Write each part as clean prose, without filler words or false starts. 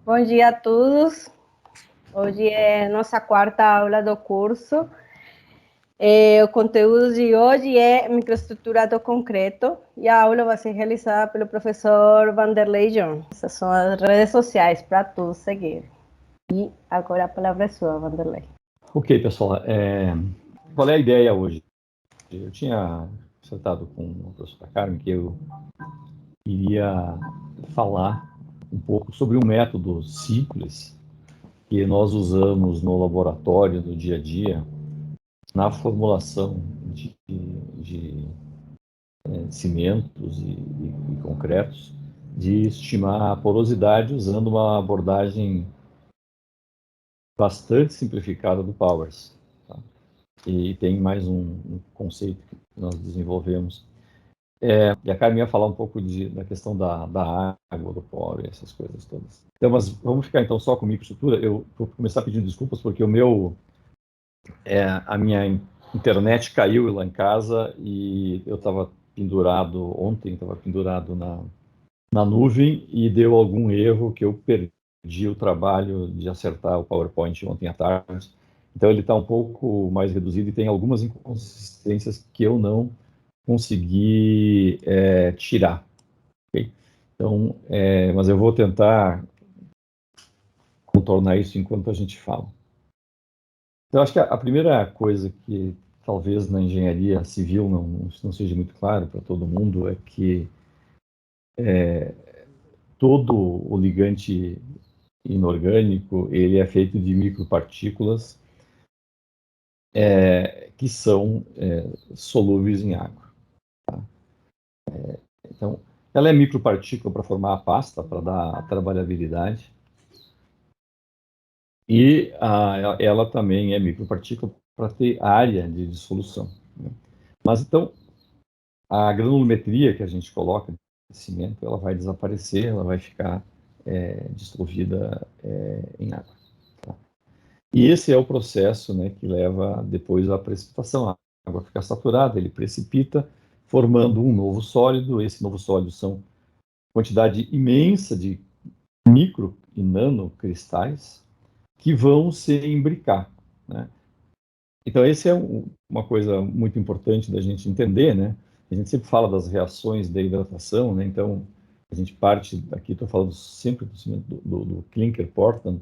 Bom dia a todos. Hoje é nossa quarta aula do curso. O conteúdo de hoje é microestrutura do concreto e a aula vai ser realizada pelo professor Vanderlei Jones. Essas são as redes sociais para todos seguirem. E agora a palavra é sua, Vanderlei. Ok, pessoal. Qual é a ideia hoje? Eu tinha acertado com a professora Carmen que eu iria falar um pouco sobre um método simples que nós usamos no laboratório, no dia a dia, na formulação de cimentos e concretos, de estimar a porosidade usando uma abordagem bastante simplificada do Powers. Tá? E tem mais um conceito que nós desenvolvemos. E a Carmen ia falar um pouco da questão da água, do poro, essas coisas todas. Então, mas vamos ficar então só com microestrutura. Eu vou começar pedindo desculpas porque a minha internet caiu lá em casa e eu estava pendurado na nuvem e deu algum erro que eu perdi o trabalho de acertar o PowerPoint ontem à tarde. Então ele está um pouco mais reduzido e tem algumas inconsistências que eu não consegui tirar. Okay? Então, mas eu vou tentar contornar isso enquanto a gente fala. Então, acho que a primeira coisa que talvez na engenharia civil não seja muito claro para todo mundo é que todo o ligante inorgânico ele é feito de micropartículas que são solúveis em água. Tá? Então, ela é micropartícula para formar a pasta, para dar a trabalhabilidade. E ela também é micropartícula para ter área de dissolução. Né? Mas então, a granulometria que a gente coloca no cimento, ela vai desaparecer, ela vai ficar dissolvida em água. Tá? E esse é o processo, né, que leva depois à precipitação. A água fica saturada, ele precipita, formando um novo sólido. Esse novo sólido são quantidade imensa de micro e nanocristais que vão se imbricar. Né? Então, esse é uma coisa muito importante da gente entender, né? A gente sempre fala das reações da hidratação, né? Então, a gente parte aqui, estou falando sempre do clinker Portland.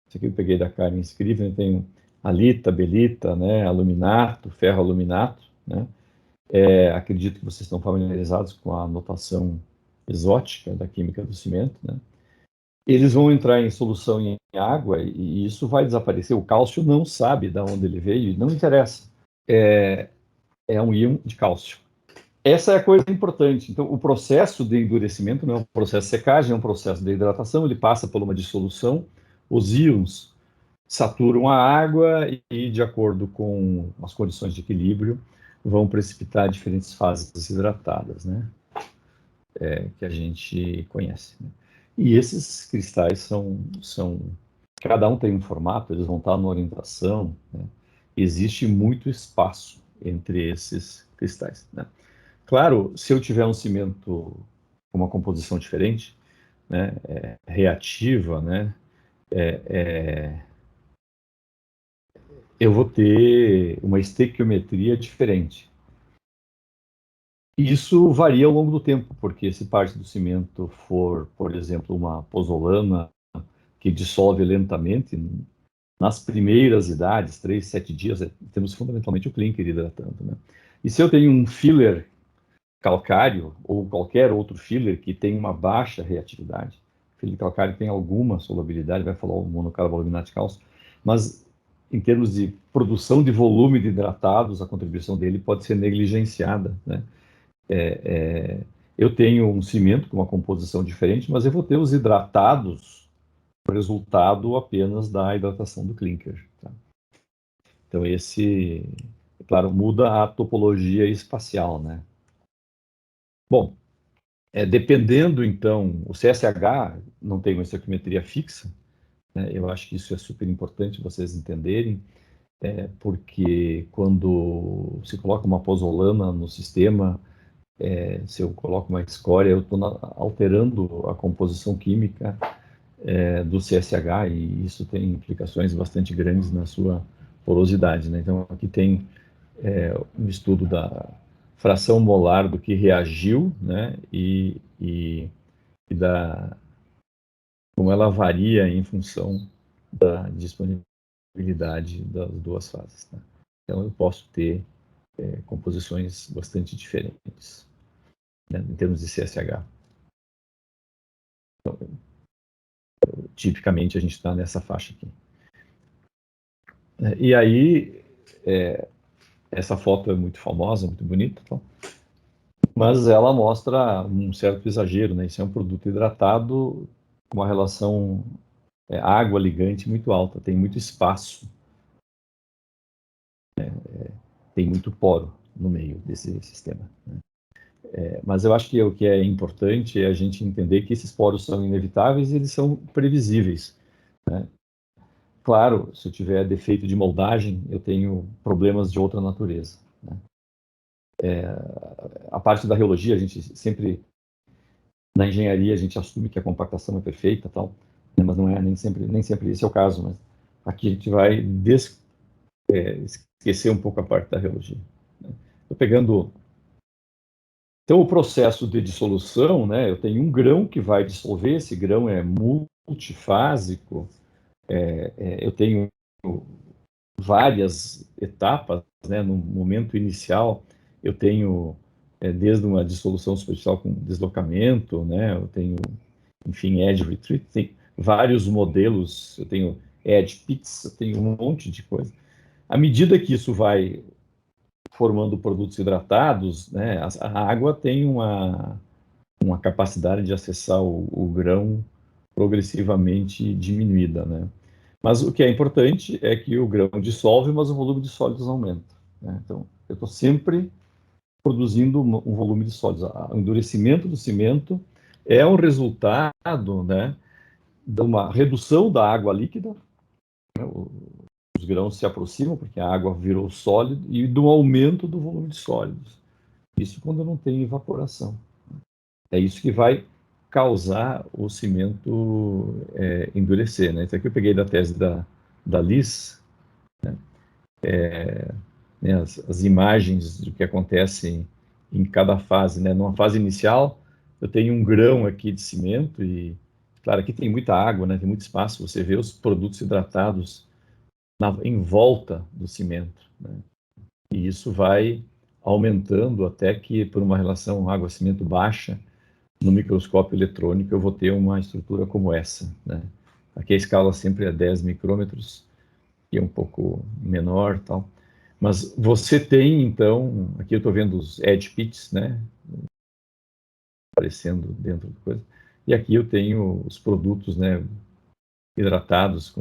Isso aqui eu peguei da Karen Scriven, tem alita, belita, né? Aluminato, ferroaluminato, né? Acredito que vocês estão familiarizados com a notação exótica da química do cimento, né? Eles vão entrar em solução em água e isso vai desaparecer. O cálcio não sabe de onde ele veio e não interessa. É um íon de cálcio. Essa é a coisa importante. Então, o processo de endurecimento não é um processo de secagem, é um processo de hidratação. Ele passa por uma dissolução. Os íons saturam a água e, de acordo com as condições de equilíbrio, vão precipitar diferentes fases hidratadas, né? Que a gente conhece. Né? E esses cristais cada um tem um formato, eles vão estar na orientação, né? Existe muito espaço entre esses cristais. Né? Claro, se eu tiver um cimento com uma composição diferente, né, reativa, né, eu vou ter uma estequiometria diferente. Isso varia ao longo do tempo, porque se parte do cimento for, por exemplo, uma pozolana que dissolve lentamente, nas primeiras idades, 3, 7 dias, temos fundamentalmente o clinker hidratando. Né? E se eu tenho um filler calcário ou qualquer outro filler que tem uma baixa reatividade, o filler calcário tem alguma solubilidade, vai falar o monocarbonato de cálcio, mas em termos de produção de volume de hidratados, a contribuição dele pode ser negligenciada. Né? Eu tenho um cimento com uma composição diferente, mas eu vou ter os hidratados resultado apenas da hidratação do clinker. Tá? Então, claro, muda a topologia espacial, né? Bom, dependendo, então, o CSH não tem uma estequiometria fixa, né? Eu acho que isso é super importante vocês entenderem, porque quando se coloca uma pozolana no sistema, se eu coloco uma escória, eu estou alterando a composição química do CSH, e isso tem implicações bastante grandes na sua porosidade, né? Então, aqui tem um estudo da fração molar do que reagiu, né? E da como ela varia em função da disponibilidade das duas fases, tá? Então, eu posso ter composições bastante diferentes, né, em termos de CSH. Então, tipicamente, a gente está nessa faixa aqui. E aí, essa foto é muito famosa, muito bonita, então, mas ela mostra um certo exagero, né? Isso é um produto hidratado com uma relação água-ligante muito alta, tem muito espaço, tem muito poro no meio desse sistema, né? Mas eu acho que o que é importante é a gente entender que esses poros são inevitáveis e eles são previsíveis, né? Claro, se eu tiver defeito de moldagem, eu tenho problemas de outra natureza, né? A parte da reologia, a gente sempre, na engenharia, a gente assume que a compactação é perfeita, tal, né? Mas não é nem sempre esse é o caso. Mas aqui a gente vai esquecer um pouco a parte da reologia, né? Estou pegando. Então, o processo de dissolução, né? Eu tenho um grão que vai dissolver, esse grão é multifásico, eu tenho várias etapas, né? No momento inicial, eu tenho desde uma dissolução superficial com deslocamento, né? Eu tenho, enfim, edge retreat, tem vários modelos, eu tenho edge pits, eu tenho um monte de coisa. À medida que isso vai formando produtos hidratados, né? A água tem uma capacidade de acessar o grão progressivamente diminuída, né? Mas o que é importante é que o grão dissolve, mas o volume de sólidos aumenta, né? Então, eu estou sempre produzindo um volume de sólidos. O endurecimento do cimento é um resultado, né, de uma redução da água líquida, né? Os grãos se aproximam porque a água virou sólido e do aumento do volume de sólidos. Isso quando não tem evaporação. É isso que vai causar o cimento endurecer, né? Isso aqui eu peguei da tese da Liz, né? As imagens do que acontece em cada fase, né? Numa fase inicial, eu tenho um grão aqui de cimento e, claro, aqui tem muita água, né? Tem muito espaço. Você vê os produtos hidratados em volta do cimento, né? E isso vai aumentando até que, por uma relação água-cimento baixa, no microscópio eletrônico eu vou ter uma estrutura como essa, né? Aqui a escala sempre é 10 micrômetros, e é um pouco menor, tal. Mas você tem, então, aqui eu estou vendo os edge pits, né, aparecendo dentro da coisa, e aqui eu tenho os produtos, né, hidratados,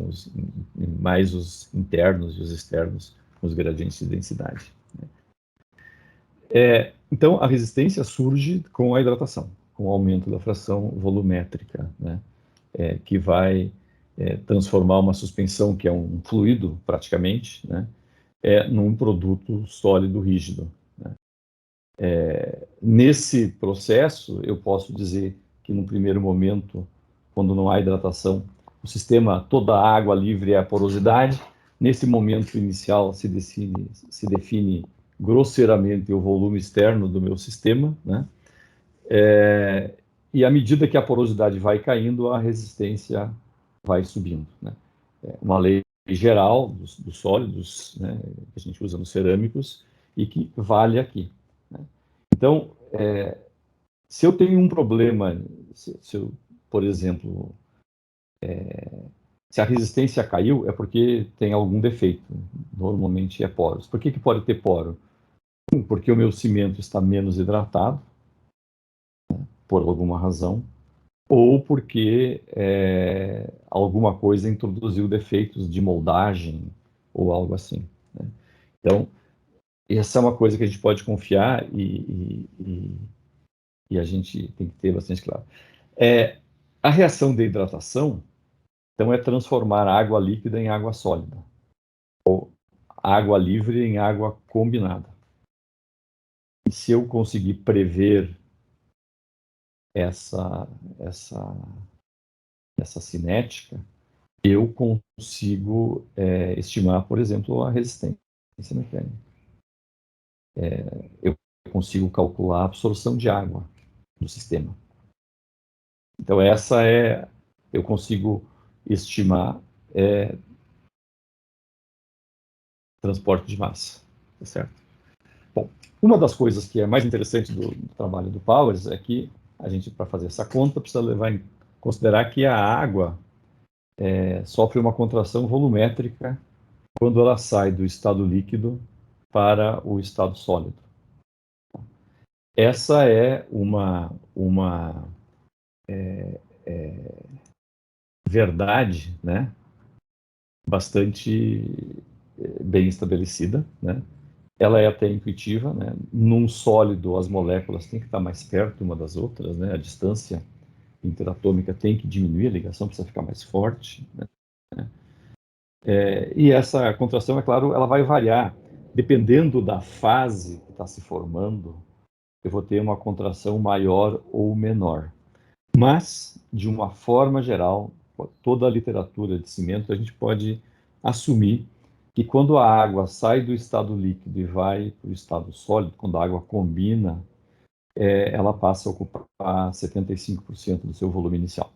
mais os internos e os externos, com os gradientes de densidade. Então, a resistência surge com a hidratação, com o aumento da fração volumétrica, né, que vai transformar uma suspensão, que é um fluido, praticamente, né, num produto sólido rígido, né. Nesse processo, eu posso dizer que no primeiro momento, quando não há hidratação, o sistema, toda a água livre é a porosidade. Nesse momento inicial se define grosseiramente o volume externo do meu sistema, né? E à medida que a porosidade vai caindo, a resistência vai subindo, né? Uma lei geral dos sólidos, né, que a gente usa nos cerâmicos e que vale aqui, né? Então, se eu tenho um problema, se eu, por exemplo, se a resistência caiu, é porque tem algum defeito. Normalmente é poros. Por que pode ter poro? Porque o meu cimento está menos hidratado, por alguma razão, ou porque alguma coisa introduziu defeitos de moldagem ou algo assim, né? Então, essa é uma coisa que a gente pode confiar e a gente tem que ter bastante claro. A reação de hidratação, então, é transformar água líquida em água sólida, ou água livre em água combinada. E se eu conseguir prever essa essa cinética, eu consigo estimar, por exemplo, a resistência mecânica. Eu consigo calcular a absorção de água do sistema. Então, eu consigo estimar transporte de massa, tá certo? Bom, uma das coisas que é mais interessante do trabalho do Powers é que a gente, para fazer essa conta, precisa levar em considerar que a água sofre uma contração volumétrica quando ela sai do estado líquido para o estado sólido. Essa é uma verdade, né, bastante bem estabelecida, né? Ela é até intuitiva, né? Num sólido, as moléculas têm que estar mais perto uma das outras, né? A distância interatômica tem que diminuir, a ligação precisa ficar mais forte, né? E essa contração, é claro, ela vai variar. Dependendo da fase que está se formando, eu vou ter uma contração maior ou menor. Mas, de uma forma geral, toda a literatura de cimento, a gente pode assumir que quando a água sai do estado líquido e vai para o estado sólido, quando a água combina, ela passa a ocupar 75% do seu volume inicial.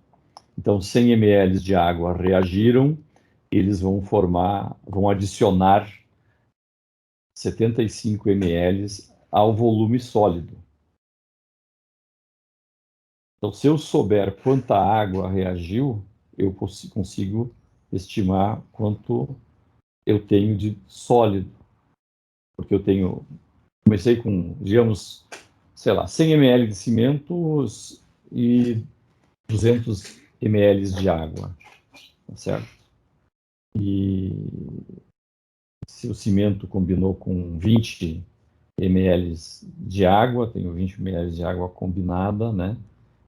Então, 100 ml de água reagiram, eles vão adicionar 75 ml ao volume sólido. Então, se eu souber quanta água reagiu, eu consigo estimar quanto eu tenho de sólido. Porque comecei com, digamos, sei lá, 100 ml de cimento e 200 ml de água, tá certo? E se o cimento combinou com 20 ml de água, tenho 20 ml de água combinada, né?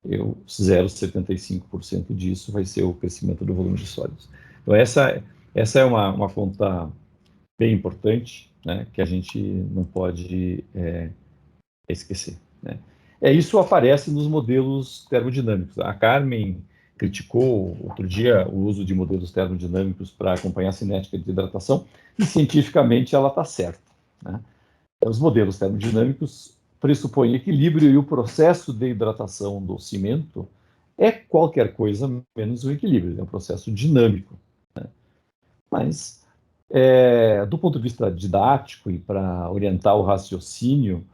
0,75% disso vai ser o crescimento do volume de sólidos. Então, essa é uma conta bem importante, né, que a gente não pode esquecer, né? Isso aparece nos modelos termodinâmicos. A Carmen criticou outro dia o uso de modelos termodinâmicos para acompanhar a cinética de hidratação, e cientificamente ela está certa, né? Os modelos termodinâmicos pressupõem equilíbrio, e o processo de hidratação do cimento é qualquer coisa menos o equilíbrio, é um processo dinâmico, né? Mas, do ponto de vista didático e para orientar o raciocínio,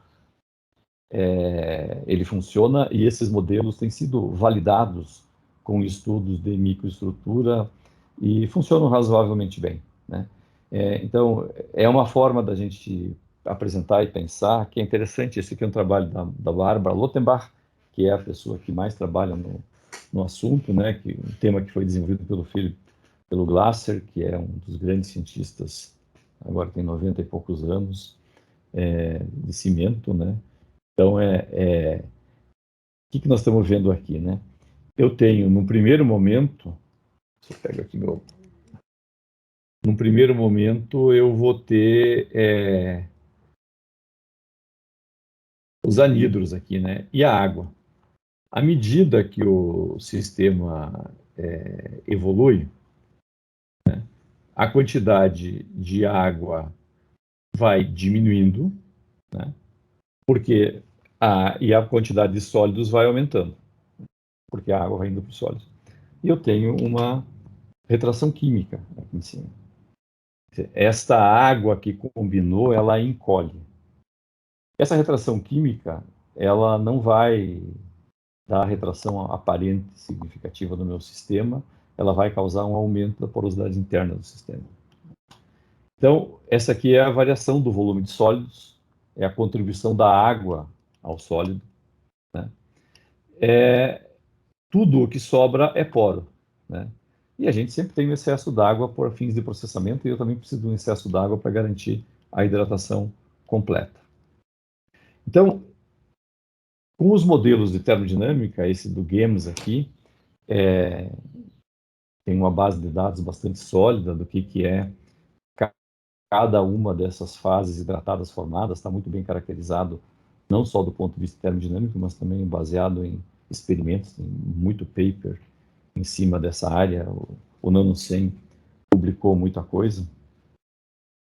ele funciona, e esses modelos têm sido validados com estudos de microestrutura e funcionam razoavelmente bem, né? Então, é uma forma da gente apresentar e pensar que é interessante. Esse aqui é um trabalho da Barbara Lottenbach, que é a pessoa que mais trabalha no assunto, né? Um tema que foi desenvolvido pelo Glasser, que é um dos grandes cientistas, agora tem 90 e poucos anos, de cimento, né? Então, o que nós estamos vendo aqui, né? Eu tenho, num primeiro momento, se eu pego aqui num primeiro momento, eu vou ter os anidros aqui, né? E a água. À medida que o sistema evolui, né, a quantidade de água vai diminuindo, né? Porque e a quantidade de sólidos vai aumentando, porque a água vai indo para os sólidos. E eu tenho uma retração química aqui em cima. Esta água que combinou, ela encolhe. Essa retração química, ela não vai dar retração aparente significativa no meu sistema, ela vai causar um aumento da porosidade interna do sistema. Então, essa aqui é a variação do volume de sólidos, é a contribuição da água ao sólido, né? Tudo o que sobra é poro, né? E a gente sempre tem um excesso d'água por fins de processamento, e eu também preciso de um excesso d'água para garantir a hidratação completa. Então, com os modelos de termodinâmica, esse do GEMS aqui, tem uma base de dados bastante sólida do que é cada uma dessas fases hidratadas formadas, está muito bem caracterizado, não só do ponto de vista termodinâmico, mas também baseado em experimentos, tem muito paper em cima dessa área. O NanoCem publicou muita coisa,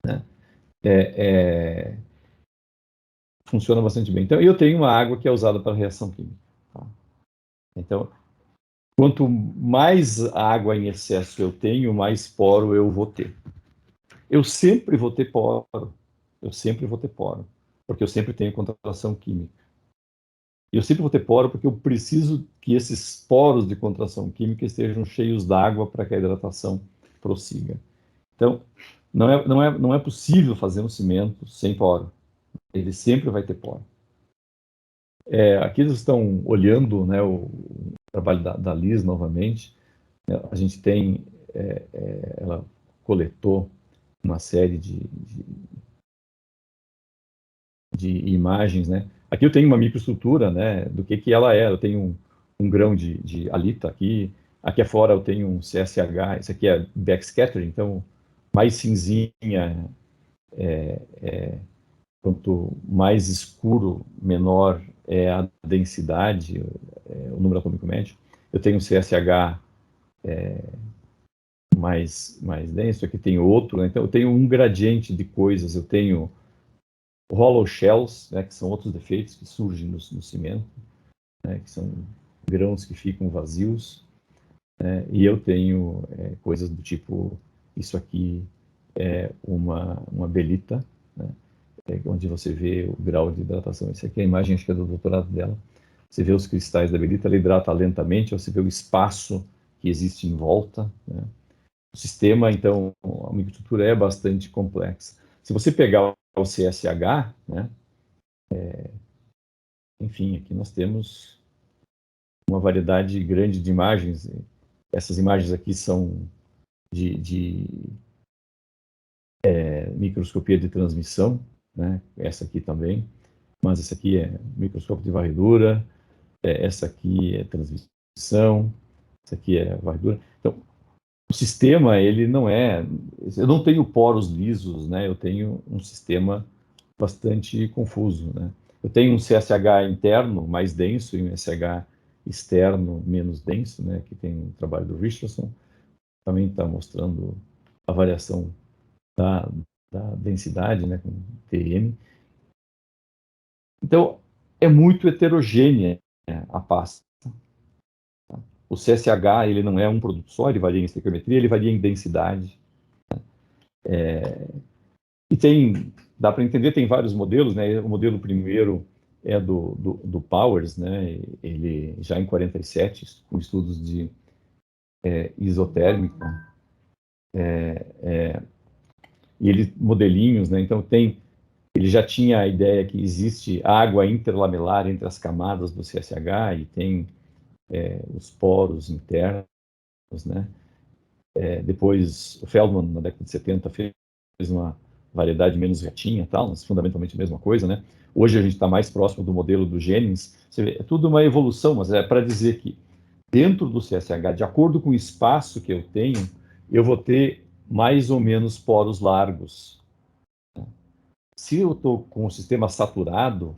né? Funciona bastante bem. Então, eu tenho uma água que é usada para reação química. Tá? Então, quanto mais água em excesso eu tenho, mais poro eu vou ter. Eu sempre vou ter poro. Eu sempre vou ter poro. Porque eu sempre tenho contração química. E eu sempre vou ter poro porque eu preciso que esses poros de contração química estejam cheios d'água para que a hidratação prossiga. Então, não é possível fazer um cimento sem poro. Ele sempre vai ter poro. Aqui eles estão olhando, né, o trabalho da Liz novamente. A gente tem, ela coletou uma série de imagens, né? Aqui eu tenho uma microestrutura, né, do que ela é. Eu tenho um grão de halita aqui. Aqui afora eu tenho um CSH. Isso aqui é backscattering, então mais cinzinha, quanto mais escuro, menor é a densidade, o número atômico médio. Eu tenho um CSH mais denso, aqui tem outro, né? Então eu tenho um gradiente de coisas. Eu tenho hollow shells, né, que são outros defeitos que surgem no cimento, né, que são grãos que ficam vazios, né, e eu tenho coisas do tipo, isso aqui é uma belita, né, onde você vê o grau de hidratação. Essa aqui é a imagem, acho que é do doutorado dela. Você vê os cristais da belita, ela hidrata lentamente, você vê o espaço que existe em volta, né. O sistema, então, a microestrutura é bastante complexa. Se você pegar o CSH, né, enfim, aqui nós temos uma variedade grande de imagens. Essas imagens aqui são de microscopia de transmissão, né? Essa aqui também, mas essa aqui é microscópio de varredura, essa aqui é transmissão, essa aqui é varredura. Então, o sistema, ele não é... Eu não tenho poros lisos, né? Eu tenho um sistema bastante confuso, né? Eu tenho um CSH interno mais denso e um SH externo menos denso, né? Que tem o trabalho do Richardson, também está mostrando a variação da densidade, né? Com TM. Então, é muito heterogênea, né, a pasta. O CSH, ele não é um produto só, ele varia em estequiometria, ele varia em densidade. E dá para entender, tem vários modelos, né? O modelo primeiro é do Powers, né? Ele já em 47, com estudos de isotérmica, e ele modelinhos, né? Então ele já tinha a ideia que existe água interlamelar entre as camadas do CSH e tem os poros internos, né? Depois o Feldman, na década de 70, fez uma variedade menos retinha, tal, mas fundamentalmente a mesma coisa, né? Hoje a gente está mais próximo do modelo do Jennings. Você vê, é tudo uma evolução, mas é para dizer que dentro do CSH, de acordo com o espaço que eu tenho, eu vou ter mais ou menos poros largos. Se eu estou com o sistema saturado,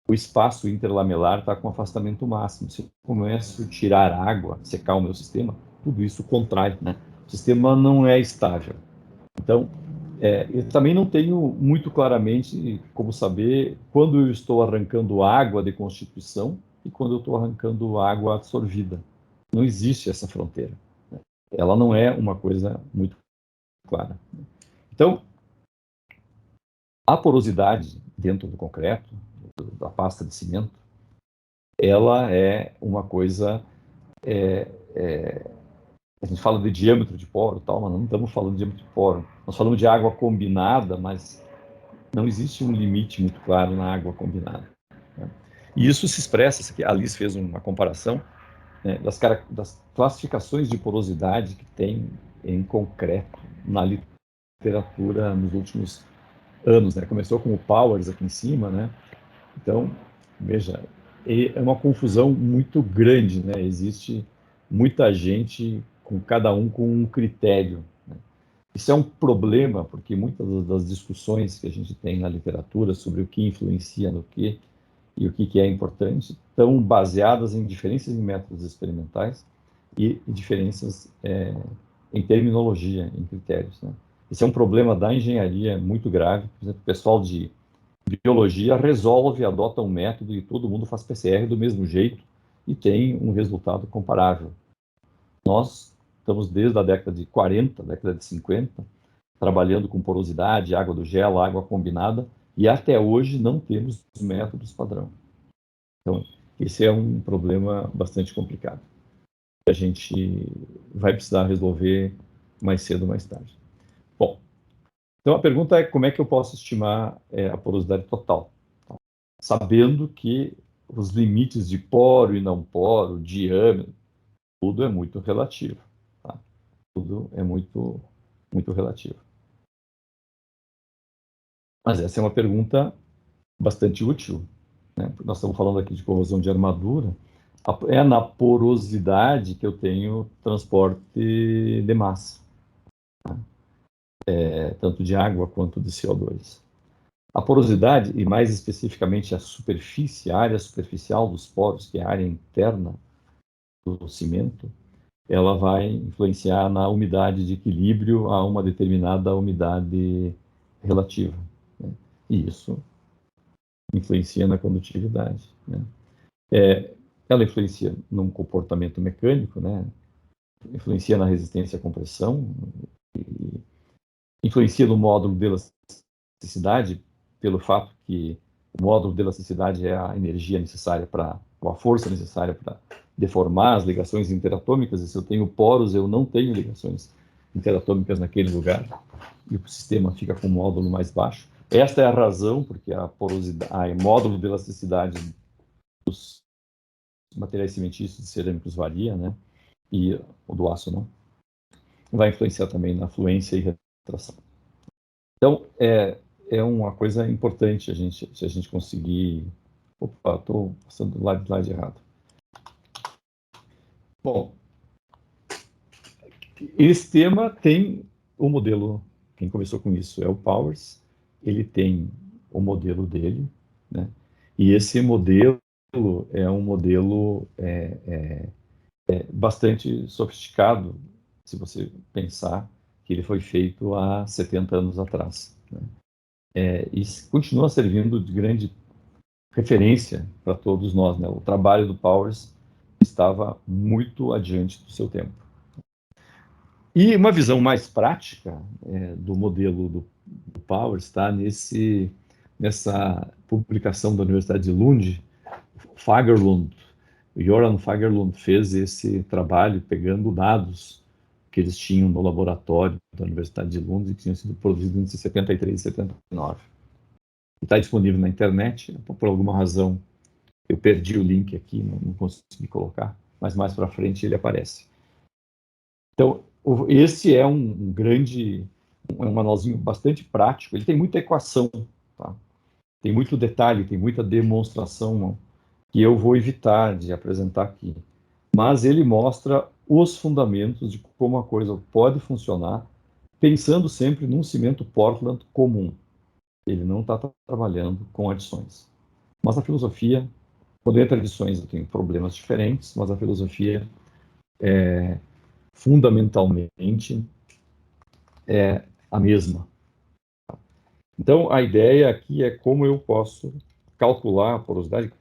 o espaço interlamelar está com afastamento máximo. Se eu começo a tirar água, secar o meu sistema, tudo isso contrai, né? O sistema não é estável. Então, eu também não tenho muito claramente como saber quando eu estou arrancando água de constituição e quando eu estou arrancando água absorvida. Não existe essa fronteira. Ela não é uma coisa muito clara. Então, a porosidade dentro do concreto, da pasta de cimento, ela é uma coisa... a gente fala de diâmetro de poro, tal, mas não estamos falando de diâmetro de poro. Nós falamos de água combinada, mas não existe um limite muito claro na água combinada, né? E isso se expressa, a Alice fez uma comparação, né, das classificações de porosidade que tem em concreto na literatura nos últimos anos, né? Começou com o Powers aqui em cima, né? Então, veja, é uma confusão muito grande, né? Existe muita gente, cada um com um critério, né? Isso é um problema, porque muitas das discussões que a gente tem na literatura sobre o que influencia no que e o que é importante estão baseadas em diferenças em métodos experimentais e diferenças em terminologia, em critérios, né? Esse é um problema da engenharia muito grave. Por exemplo, o pessoal de biologia resolve, adota um método e todo mundo faz PCR do mesmo jeito e tem um resultado comparável. Nós estamos desde a década de 40, década de 50, trabalhando com porosidade, água do gelo, água combinada, e até hoje não temos métodos padrão. Então, esse é um problema bastante complicado. A gente vai precisar resolver mais cedo ou mais tarde. Bom, então a pergunta é como é que eu posso estimar a porosidade total? Sabendo que os limites de poro e não poro, diâmetro, tudo é muito relativo. Tá? Tudo é muito, muito relativo. Mas essa é uma pergunta bastante útil, né? Nós estamos falando aqui de corrosão de armadura. É na porosidade que eu tenho transporte de massa, tanto de água quanto de CO2. A porosidade, e mais especificamente a superfície, a área superficial dos poros, que é a área interna do cimento, ela vai influenciar na umidade de equilíbrio a uma determinada umidade relativa, né? E isso influencia na condutividade, né? Ela influencia no comportamento mecânico, né? Influencia na resistência à compressão, influencia no módulo de elasticidade, pelo fato que o módulo de elasticidade é a energia necessária para, ou a força necessária para deformar as ligações interatômicas, e se eu tenho poros, eu não tenho ligações interatômicas naquele lugar, e o sistema fica com um módulo mais baixo. Esta é a razão porque a porosidade, o módulo de elasticidade dos materiais cimentícios e cerâmicos varia, né? E o do aço não. Vai influenciar também na fluência e retração. Então, é uma coisa importante se a gente conseguir... Opa, estou passando do lado errado. Bom, esse tema tem o modelo, quem começou com isso é o Powers, ele tem o modelo dele, né? E esse modelo é um modelo bastante sofisticado, se você pensar que ele foi feito há 70 anos atrás, né? E continua servindo de grande referência para todos nós, né? O trabalho do Powers estava muito adiante do seu tempo. E uma visão mais prática do modelo do Powers está nessa publicação da Universidade de Lund. Fagerlund, Göran Fagerlund fez esse trabalho pegando dados que eles tinham no laboratório da Universidade de Lund, que tinham sido produzidos entre 73 e 79. Está disponível na internet, por alguma razão eu perdi o link aqui, não consegui colocar, mas mais para frente ele aparece. Então, esse é um manualzinho bastante prático, ele tem muita equação, tá? Tem muito detalhe, tem muita demonstração que eu vou evitar de apresentar aqui. Mas ele mostra os fundamentos de como a coisa pode funcionar, pensando sempre num cimento Portland comum. Ele não está trabalhando com adições. Mas a filosofia, quando entra adições, eu tenho problemas diferentes, mas a filosofia fundamentalmente é a mesma. Então, a ideia aqui é como eu posso calcular a porosidade,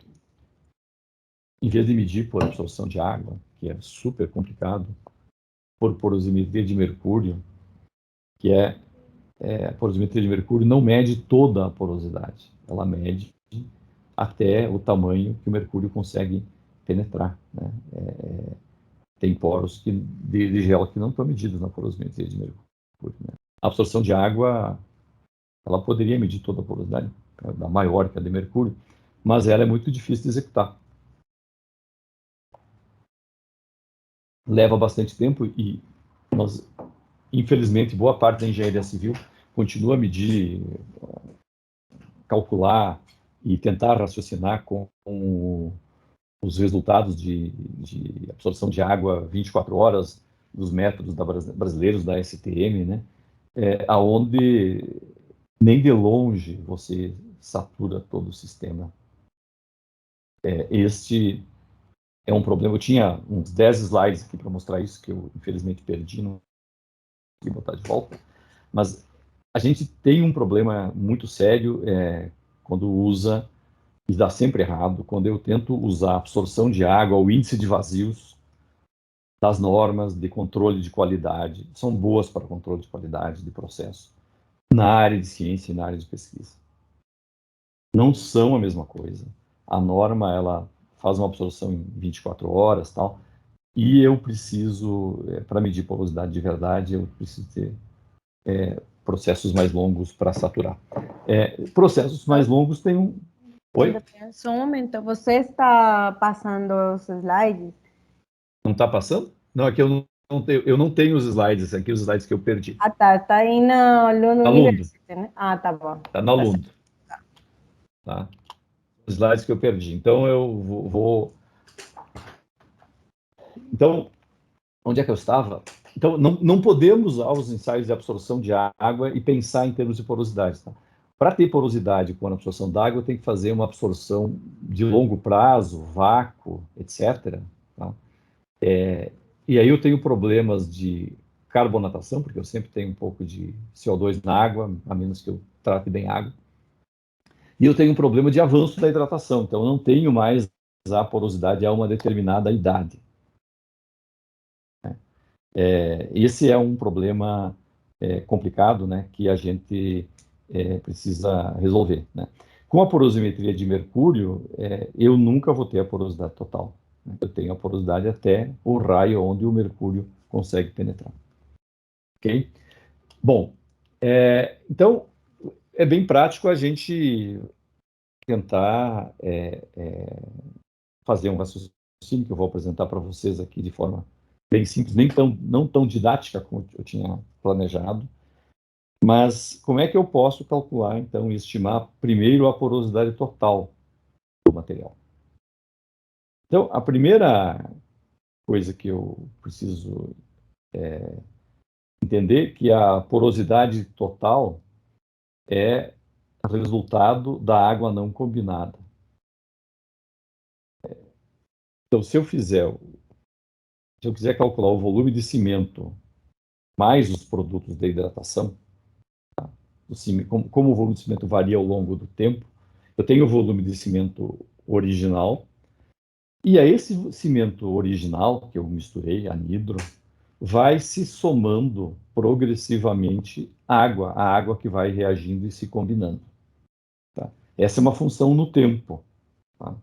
em vez de medir por absorção de água, que é super complicado, por porosimetria de mercúrio, que a porosimetria de mercúrio não mede toda a porosidade, ela mede até o tamanho que o mercúrio consegue penetrar, né? Tem poros de gelo que não estão medidos na porosimetria de mercúrio, né? A absorção de água, ela poderia medir toda a porosidade, da maior que a de mercúrio, mas ela é muito difícil de executar. Leva bastante tempo e nós, infelizmente, boa parte da engenharia civil continua a medir, calcular e tentar raciocinar com os resultados de absorção de água 24 horas dos métodos brasileiros da STM, né? Aonde nem de longe você satura todo o sistema. Este é um problema. Eu tinha uns 10 slides aqui para mostrar isso, que eu infelizmente perdi, não consegui botar de volta. Mas a gente tem um problema muito sério quando usa, e dá sempre errado, quando eu tento usar a absorção de água, o índice de vazios das normas de controle de qualidade, são boas para controle de qualidade de processo, na área de ciência e na área de pesquisa. Não são a mesma coisa. A norma, ela faz uma absorção em 24 horas, tal, e eu preciso, para medir porosidade de verdade, eu preciso ter processos mais longos para saturar. Processos mais longos têm um... Oi? Só um momento, você está passando os slides? Não está passando? Não, aqui eu não tenho os slides, aqui os slides que eu perdi. Ah, tá. Está aí no Luna Tá Lundo. University, né? Ah, tá bom. Está na Lundo. Tá? Os slides que eu perdi. Então, eu vou... Então, onde é que eu estava? Então, não podemos usar os ensaios de absorção de água e pensar em termos de porosidade. Tá? Para ter porosidade com a absorção d'água, tem que fazer uma absorção de longo prazo, vácuo, etc. Tá? E aí eu tenho problemas de carbonatação, porque eu sempre tenho um pouco de CO2 na água, a menos que eu trate bem a água. E eu tenho um problema de avanço da hidratação, então eu não tenho mais a porosidade a uma determinada idade. Esse é um problema complicado, né, que a gente precisa resolver. Né? Com a porosimetria de mercúrio, eu nunca vou ter a porosidade total. Né? Eu tenho a porosidade até o raio onde o mercúrio consegue penetrar. Ok? Bom, então é bem prático a gente tentar fazer um raciocínio que eu vou apresentar para vocês aqui de forma bem simples, não tão didática como eu tinha planejado, mas como é que eu posso calcular, então, e estimar primeiro a porosidade total do material? Então, a primeira coisa que eu preciso entender é que a porosidade total é resultado da água não combinada. Então, se eu quiser calcular o volume de cimento mais os produtos de hidratação, tá? Como o volume de cimento varia ao longo do tempo, eu tenho o volume de cimento original, e a esse cimento original, que eu misturei, anidro, vai se somando progressivamente a água que vai reagindo e se combinando. Tá? Essa é uma função no tempo. Tá?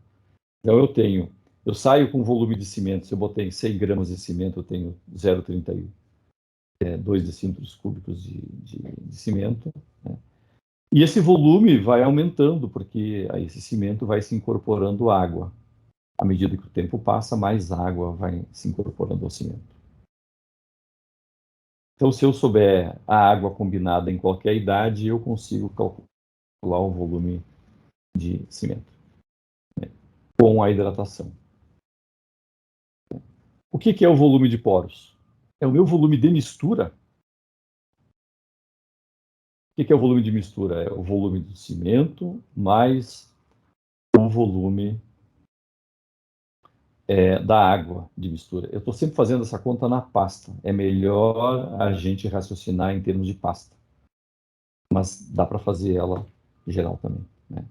Então eu saio com volume de cimento, se eu botei 100 gramas de cimento, eu tenho 0,32 decímetros cúbicos de cimento. Né? E esse volume vai aumentando, porque esse cimento vai se incorporando água. À medida que o tempo passa, mais água vai se incorporando ao cimento. Então, se eu souber a água combinada em qualquer idade, eu consigo calcular o volume de cimento, né, com a hidratação. O que é o volume de poros? É o meu volume de mistura. O que é o volume de mistura? É o volume do cimento mais o volume da água de mistura. Eu estou sempre fazendo essa conta na pasta. É melhor a gente raciocinar em termos de pasta. Mas dá para fazer ela em geral também. Né?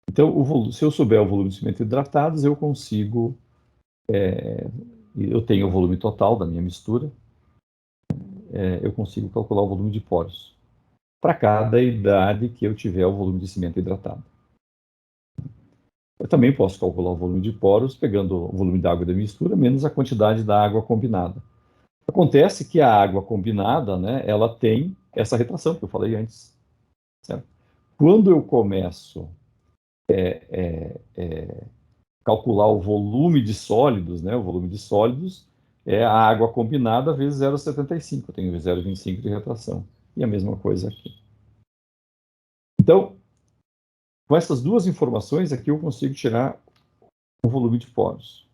Então, se eu souber o volume de cimento hidratados, eu consigo... eu tenho o volume total da minha mistura. Eu consigo calcular o volume de poros para cada idade que eu tiver o volume de cimento hidratado. Eu também posso calcular o volume de poros pegando o volume da água da mistura menos a quantidade da água combinada. Acontece que a água combinada, né, ela tem essa retração que eu falei antes. Certo? Quando eu começo calcular o volume de sólidos, né, o volume de sólidos é a água combinada vezes 0,75. Eu tenho 0,25 de retração. E a mesma coisa aqui. Então, com essas duas informações aqui, eu consigo tirar o volume de poros.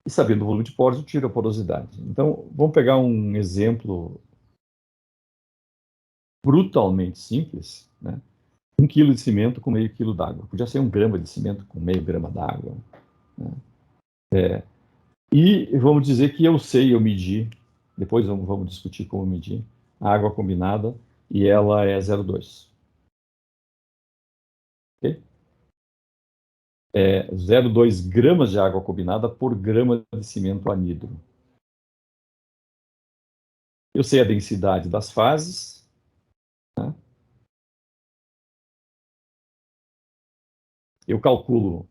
E sabendo o volume de poros, eu tiro a porosidade. Então, vamos pegar um exemplo brutalmente simples, né? 1 quilo de cimento com meio quilo d'água. Podia ser 1 grama de cimento com meio grama d'água. Né? E vamos dizer que eu medi, depois vamos discutir como medir, a água combinada, e ela é 0,2. Okay? 0,2 gramas de água combinada por grama de cimento anidro. Eu sei a densidade das fases. Né? Eu calculo,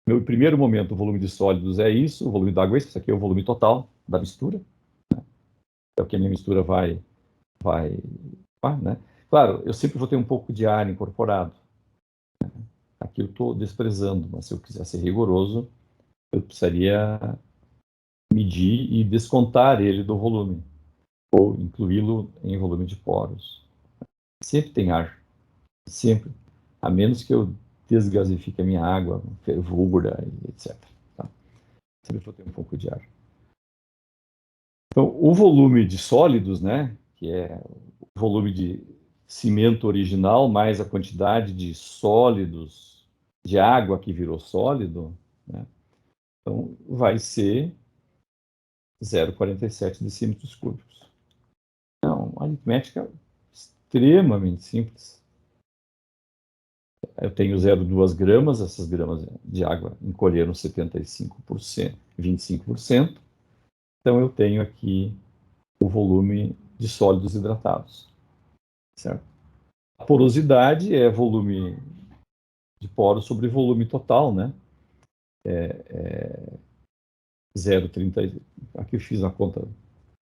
no primeiro momento, o volume de sólidos é isso, o volume d'água é isso aqui é o volume total da mistura. Né? É o que a minha mistura vai, né? Claro, eu sempre vou ter um pouco de ar incorporado. Aqui eu estou desprezando, mas se eu quiser ser rigoroso, eu precisaria medir e descontar ele do volume, ou incluí-lo em volume de poros. Sempre tem ar, sempre, a menos que eu desgasifique a minha água, fervura, etc. Tá? Sempre vou ter um pouco de ar. Então, o volume de sólidos, né, que é o volume de cimento original mais a quantidade de sólidos, de água que virou sólido, né, então vai ser 0,47 decímetros cúbicos. Então, uma aritmética extremamente simples. Eu tenho 0,2 gramas, essas gramas de água encolheram 75%, 25%. Então, eu tenho aqui o volume de sólidos hidratados. Certo? A porosidade é volume de poros sobre volume total, né? 0,30. Aqui eu fiz a conta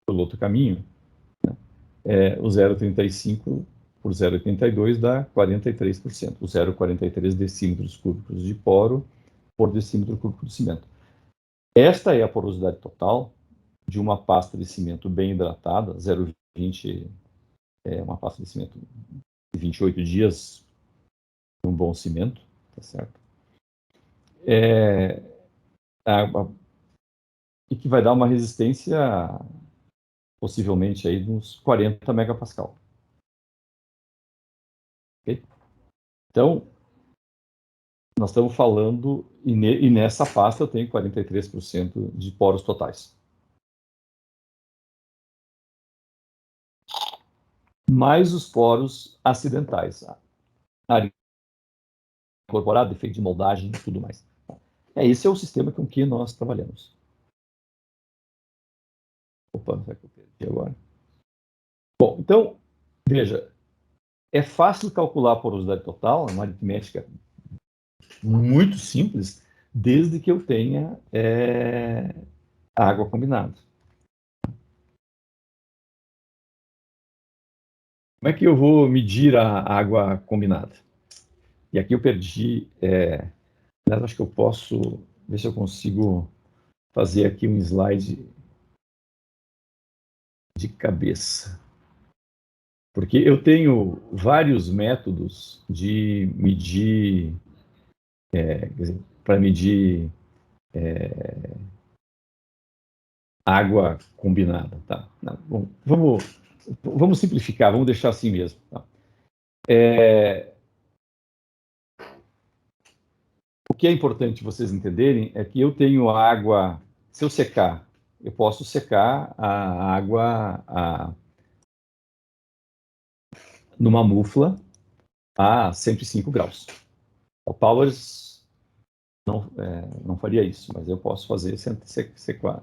pelo outro caminho. O 0,35 por 0,82 dá 43%. O 0,43 decímetros cúbicos de poro por decímetro cúbico de cimento. Esta é a porosidade total de uma pasta de cimento bem hidratada, 0,20 é uma pasta de cimento de 28 dias, um bom cimento, tá certo? E que vai dar uma resistência possivelmente aí de uns 40 megapascal. Okay? Então, nós estamos falando, e nessa pasta eu tenho 43% de poros totais. Mais os poros acidentais. Área incorporada, defeito de moldagem e tudo mais. Esse é o sistema com que nós trabalhamos. Opa, será que eu perdi agora? Bom, então, veja, é fácil calcular a porosidade total, é uma aritmética muito simples, desde que eu tenha água combinada. Como é que eu vou medir a água combinada? E aqui eu perdi, acho que eu posso ver se eu consigo fazer aqui um slide de cabeça. Porque eu tenho vários métodos de medir, para medir água combinada. Tá? Bom, vamos simplificar, vamos deixar assim mesmo. Tá? O que é importante vocês entenderem é que eu tenho água, se eu secar, eu posso secar a água numa mufla a 105 graus. O Powers não faria isso, mas eu posso fazer secar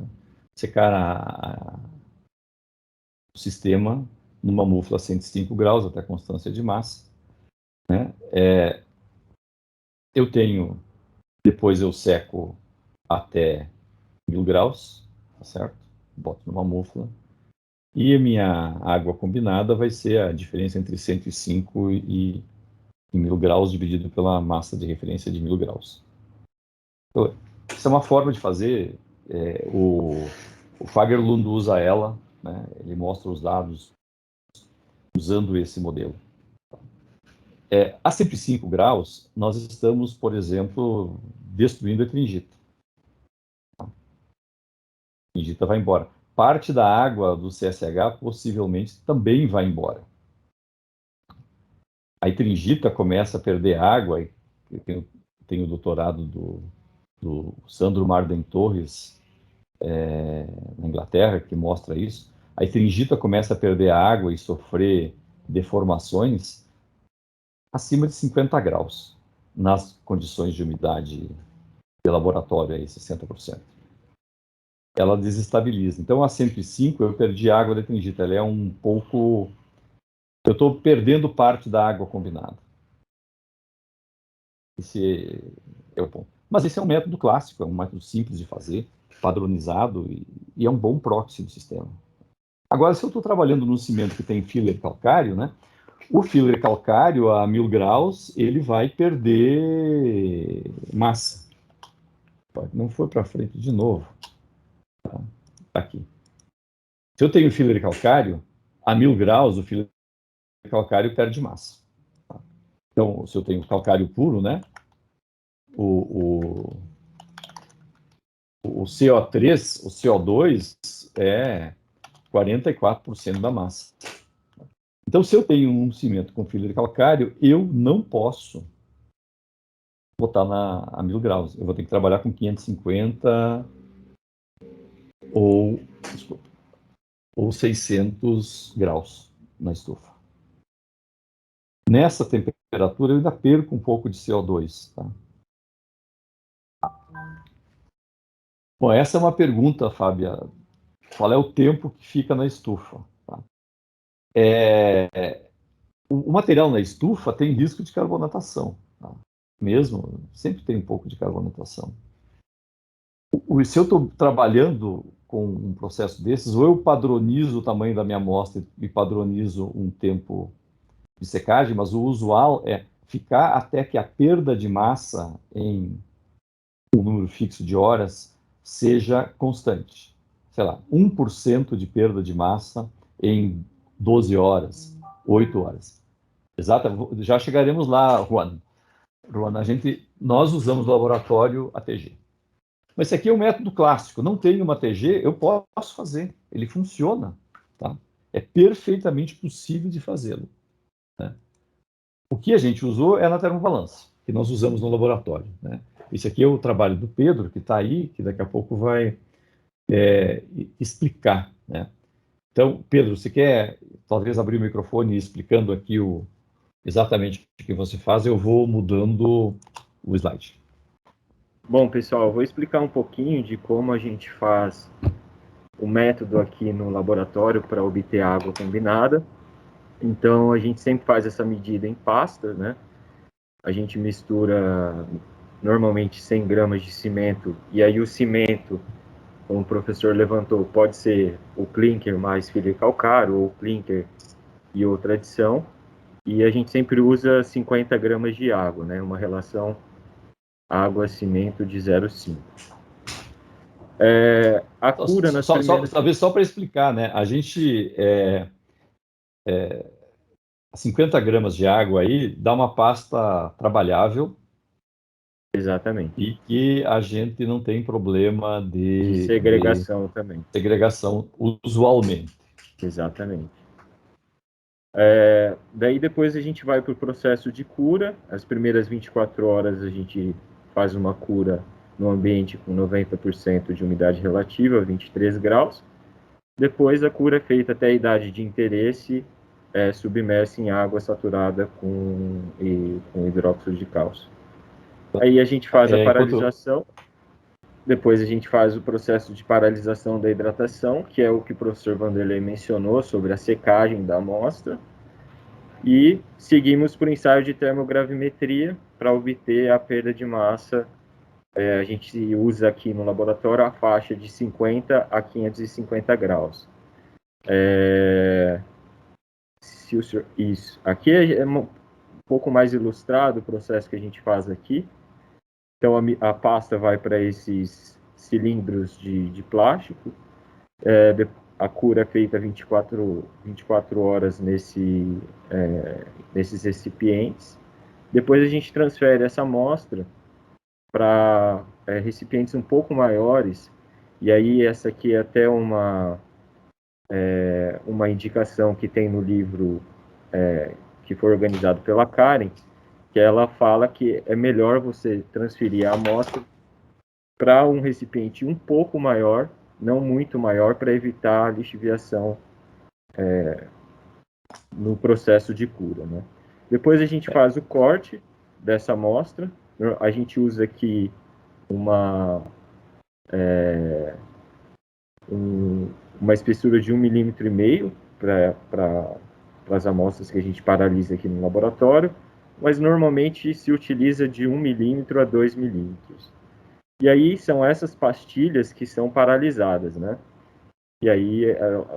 o sistema numa mufla a 105 graus até constância de massa. Né? Eu tenho, depois eu seco até 1000 graus, tá certo? Boto numa mufla. E a minha água combinada vai ser a diferença entre 105 e 1000 graus dividido pela massa de referência de 1000 graus. Então, essa é uma forma de fazer. O Fagerlund usa ela, né? Ele mostra os dados usando esse modelo. A 105 graus, nós estamos, por exemplo, destruindo a tringita. A tringita vai embora. Parte da água do CSH possivelmente também vai embora. a etringita começa a perder água. Eu tenho o doutorado do Sandro Marden Torres, na Inglaterra, que mostra isso. A etringita começa a perder água e sofrer deformações acima de 50 graus, nas condições de umidade de laboratório, aí 60%. Ela desestabiliza. Então, a 105, eu perdi a água da etringita. Ela é um pouco... Eu estou perdendo parte da água combinada. Esse é o ponto. Mas esse é um método clássico, é um método simples de fazer, padronizado, e é um bom proxy do sistema. Agora, se eu estou trabalhando num cimento que tem filler calcário, né? O filler calcário a 1000 graus, ele vai perder massa. Não foi para frente de novo. Tá aqui. Se eu tenho filler calcário, a 1000 graus, o filler calcário perde massa. Tá? Então, se eu tenho calcário puro, né? O CO3, o CO2 é 44% da massa. Então, se eu tenho um cimento com filler calcário, eu não posso botar a 1000 graus. Eu vou ter que trabalhar com 550 ou, desculpa, ou 600 graus na estufa. Nessa temperatura, eu ainda perco um pouco de CO2. Tá? Bom, essa é uma pergunta, Fábia. Qual é o tempo que fica na estufa? Tá? O material na estufa tem risco de carbonatação. Tá? Mesmo, sempre tem um pouco de carbonatação. Se eu estou trabalhando com um processo desses, ou eu padronizo o tamanho da minha amostra e padronizo um tempo de secagem, mas o usual é ficar até que a perda de massa em um número fixo de horas seja constante. Sei lá, 1% de perda de massa em 12 horas, 8 horas. Exato, já chegaremos lá, Juan. Juan, nós usamos no laboratório ATG. Mas esse aqui é um método clássico. Não tenho uma TG, eu posso fazer. Ele funciona. Tá? É perfeitamente possível de fazê-lo. Né? O que a gente usou é na termobalança, que nós usamos no laboratório. Né? Esse aqui é o trabalho do Pedro, que está aí, que daqui a pouco vai explicar. Né? Então, Pedro, você quer talvez abrir o microfone explicando aqui exatamente o que você faz? Eu vou mudando o slide. Bom, pessoal, eu vou explicar um pouquinho de como a gente faz o método aqui no laboratório para obter água combinada. Então, a gente sempre faz essa medida em pastas, né? A gente mistura normalmente 100 gramas de cimento, e aí o cimento, como o professor levantou, pode ser o clinker mais filler calcário, ou clinker e outra adição, e a gente sempre usa 50 gramas de água, né? Uma relação água-cimento de 0,5. A cura nas primeiras... Talvez só para explicar, né? A gente... 50 gramas de água aí dá uma pasta trabalhável. Exatamente. E que a gente não tem problema de segregação também. Segregação, usualmente. Exatamente. Daí depois a gente vai para o processo de cura. As primeiras 24 horas a gente faz uma cura no ambiente com 90% de umidade relativa, 23 graus. Depois a cura é feita até a idade de interesse, submersa em água saturada com hidróxido de cálcio. Aí a gente faz a paralisação. Depois a gente faz o processo de paralisação da hidratação, que é o que o professor Vanderlei mencionou sobre a secagem da amostra. E seguimos para o ensaio de termogravimetria para obter a perda de massa. A gente usa aqui no laboratório a faixa de 50 a 550 graus. Isso. Aqui é um pouco mais ilustrado o processo que a gente faz aqui. Então, a pasta vai para esses cilindros de plástico. A cura é feita 24 horas nesses recipientes. Depois a gente transfere essa amostra para recipientes um pouco maiores. E aí essa aqui é até uma indicação que tem no livro que foi organizado pela Karen, que ela fala que é melhor você transferir a amostra para um recipiente um pouco maior, não muito maior, para evitar a lixiviação no processo de cura, né? Depois a gente faz o corte dessa amostra. A gente usa aqui uma espessura de 1,5 milímetro para as amostras que a gente paralisa aqui no laboratório, mas normalmente se utiliza de 1 milímetro a 2 milímetros. E aí são essas pastilhas que são paralisadas, né? E aí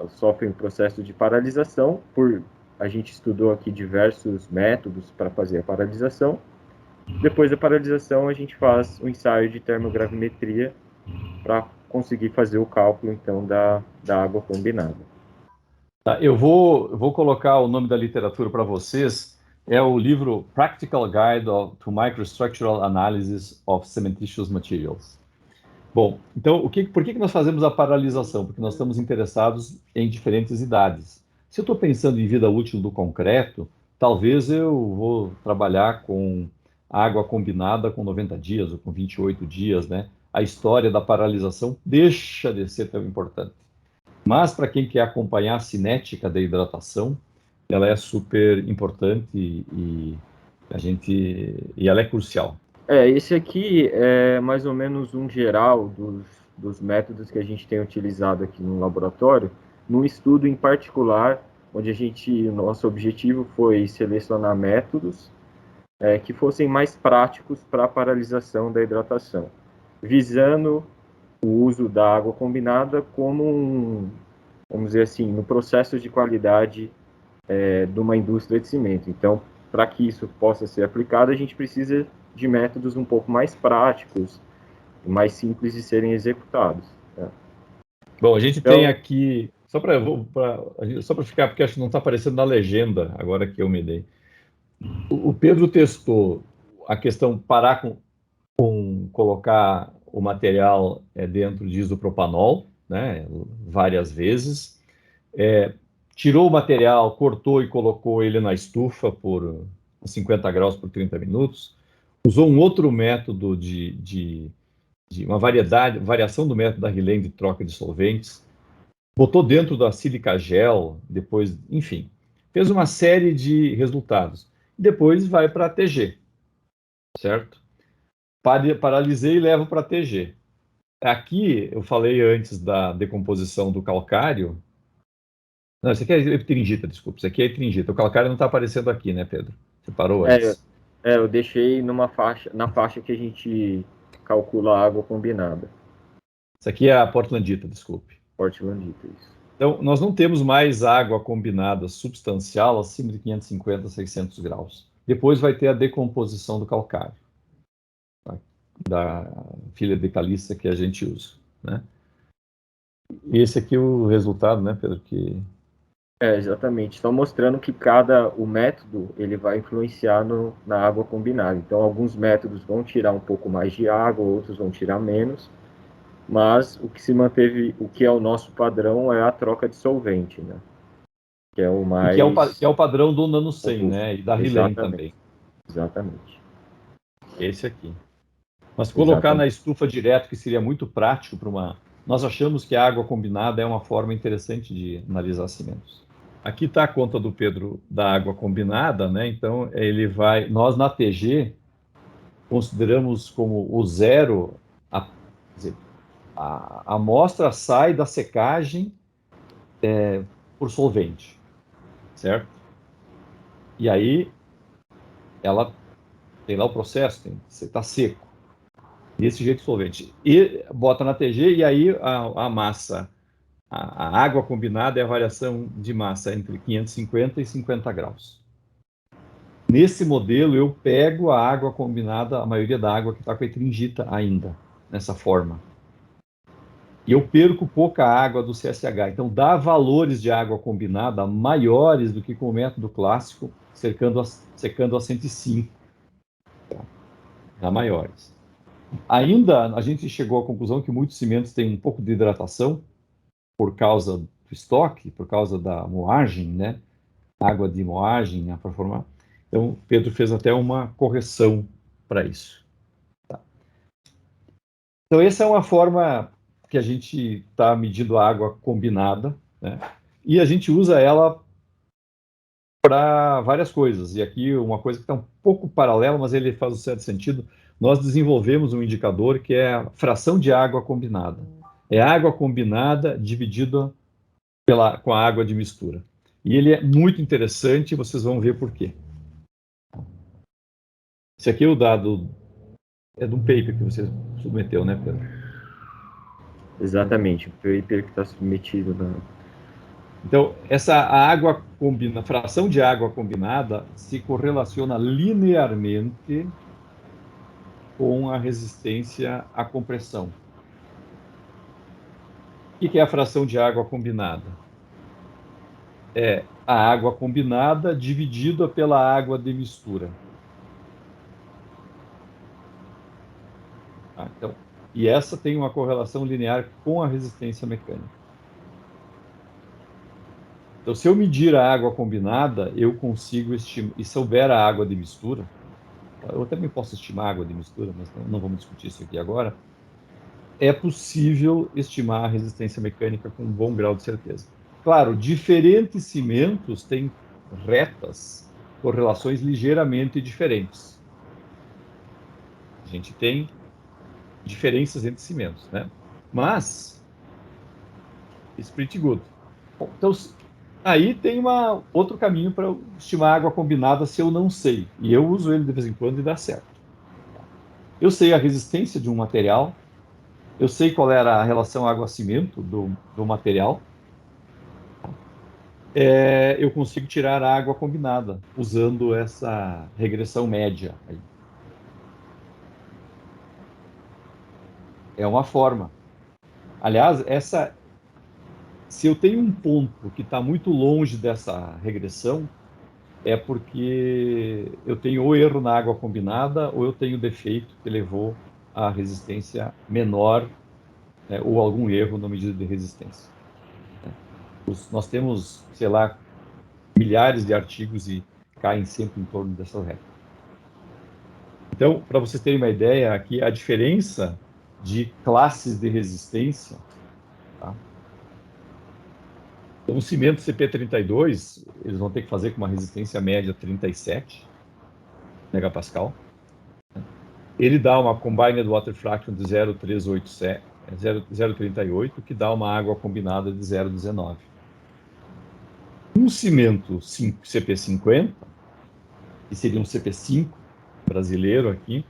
sofrem um processo de paralisação. A gente estudou aqui diversos métodos para fazer a paralisação. Depois da paralisação, a gente faz um ensaio de termogravimetria para conseguir fazer o cálculo, então, da água combinada. Tá, eu vou colocar o nome da literatura para vocês. É o livro Practical Guide to Microstructural Analysis of Cementitious Materials. Bom, então, por que nós fazemos a paralisação? Porque nós estamos interessados em diferentes idades. Se eu estou pensando em vida útil do concreto, talvez eu vou trabalhar com água combinada com 90 dias ou com 28 dias, né? A história da paralisação deixa de ser tão importante. Mas para quem quer acompanhar a cinética da hidratação, ela é super importante e ela é crucial. Esse aqui é mais ou menos um geral dos métodos que a gente tem utilizado aqui no laboratório, num estudo em particular, onde nosso objetivo foi selecionar métodos que fossem mais práticos para a paralisação da hidratação, visando o uso da água combinada como vamos dizer assim, no processo de qualidade de uma indústria de cimento. Então, para que isso possa ser aplicado, a gente precisa de métodos um pouco mais práticos, mais simples de serem executados. Né? Bom, a gente tem aqui, só para ficar, porque acho que não está aparecendo na legenda, agora que eu me dei. O Pedro testou a questão parar com colocar o material dentro de isopropanol, né, várias vezes, tirou o material, cortou e colocou ele na estufa por 50 graus por 30 minutos, usou um outro método de uma variação do método da Rillen de troca de solventes, botou dentro da sílica gel, depois, enfim, fez uma série de resultados. Depois vai para a TG, certo? Paralisei e levo para a TG. Aqui, eu falei antes da decomposição do calcário. Não, isso aqui é eptringita, desculpa. Isso aqui é eptringita. O calcário não está aparecendo aqui, né, Pedro? Você parou antes. Eu deixei na faixa que a gente calcula a água combinada. Isso aqui é a portlandita, desculpe. Portlandita, isso. Então, nós não temos mais água combinada substancial acima de 550 a 600 graus. Depois vai ter a decomposição do calcário, tá? Da filha de caliça que a gente usa, né? E esse aqui é o resultado, né, Pedro? Exatamente. Estão mostrando que o método ele vai influenciar na água combinada. Então, alguns métodos vão tirar um pouco mais de água, outros vão tirar menos. Mas o que se manteve, o que é o nosso padrão é a troca de solvente, né? Que é o mais... que é o padrão do Nano 100, né? E da Rillen também. Exatamente. Esse aqui. Mas colocar na estufa direto, que seria muito prático para uma... Nós achamos que a água combinada é uma forma interessante de analisar cimentos. Aqui está a conta do Pedro da água combinada, né? Então, ele vai... Nós, na TG, consideramos como o zero... Quer dizer, a amostra sai da secagem por solvente, certo? E aí, ela tem lá o processo, está seco. Desse jeito solvente. E bota na TG e aí a massa, a água combinada é a variação de massa entre 550 e 50 graus. Nesse modelo, eu pego a água combinada, a maioria da água que está com a eptringita ainda, nessa forma. E eu perco pouca água do CSH. Então, dá valores de água combinada maiores do que com o método clássico, secando a 105. Dá maiores. Ainda, a gente chegou à conclusão que muitos cimentos têm um pouco de hidratação por causa do estoque, por causa da moagem, né? água de moagem, né, para formar. Então, Pedro fez até uma correção para isso. Tá. Então, essa é uma forma que a gente está medindo a água combinada, né? E a gente usa ela para várias coisas. E aqui uma coisa que está um pouco paralela, mas ele faz um certo sentido. Nós desenvolvemos um indicador que é a fração de água combinada. É água combinada dividida com a água de mistura. E ele é muito interessante e vocês vão ver por quê. Esse aqui é o dado, é de um paper que você submeteu, né, Pedro? Exatamente, o paper que está submetido na... Então, a fração de água combinada se correlaciona linearmente com a resistência à compressão. O que é a fração de água combinada? É a água combinada dividida pela água de mistura. Então, e essa tem uma correlação linear com a resistência mecânica. Então, se eu medir a água combinada, eu consigo estimar, e se houver a água de mistura, eu também posso estimar a água de mistura, mas não vamos discutir isso aqui agora, é possível estimar a resistência mecânica com um bom grau de certeza. Claro, diferentes cimentos têm retas, correlações ligeiramente diferentes. A gente tem diferenças entre cimentos, né? Mas, it's pretty good. Bom, então, aí tem outro caminho para estimar água combinada se eu não sei. E eu uso ele de vez em quando e dá certo. Eu sei a resistência de um material, eu sei qual era a relação água-cimento do material, eu consigo tirar a água combinada usando essa regressão média. Aí. É uma forma. Aliás, se eu tenho um ponto que está muito longe dessa regressão, é porque eu tenho ou erro na água combinada ou eu tenho defeito que levou à resistência menor, né, ou algum erro na medida de resistência. Nós temos, sei lá, milhares de artigos e caem sempre em torno dessa regra. Então, para vocês terem uma ideia, aqui a diferença de classes de resistência, tá? Então, o cimento CP32, eles vão ter que fazer com uma resistência média 37 megapascal. Ele dá uma Combined Water Fraction de 0,38, que dá uma água combinada de 0,19. Um cimento CP50, que seria um CP5 brasileiro aqui,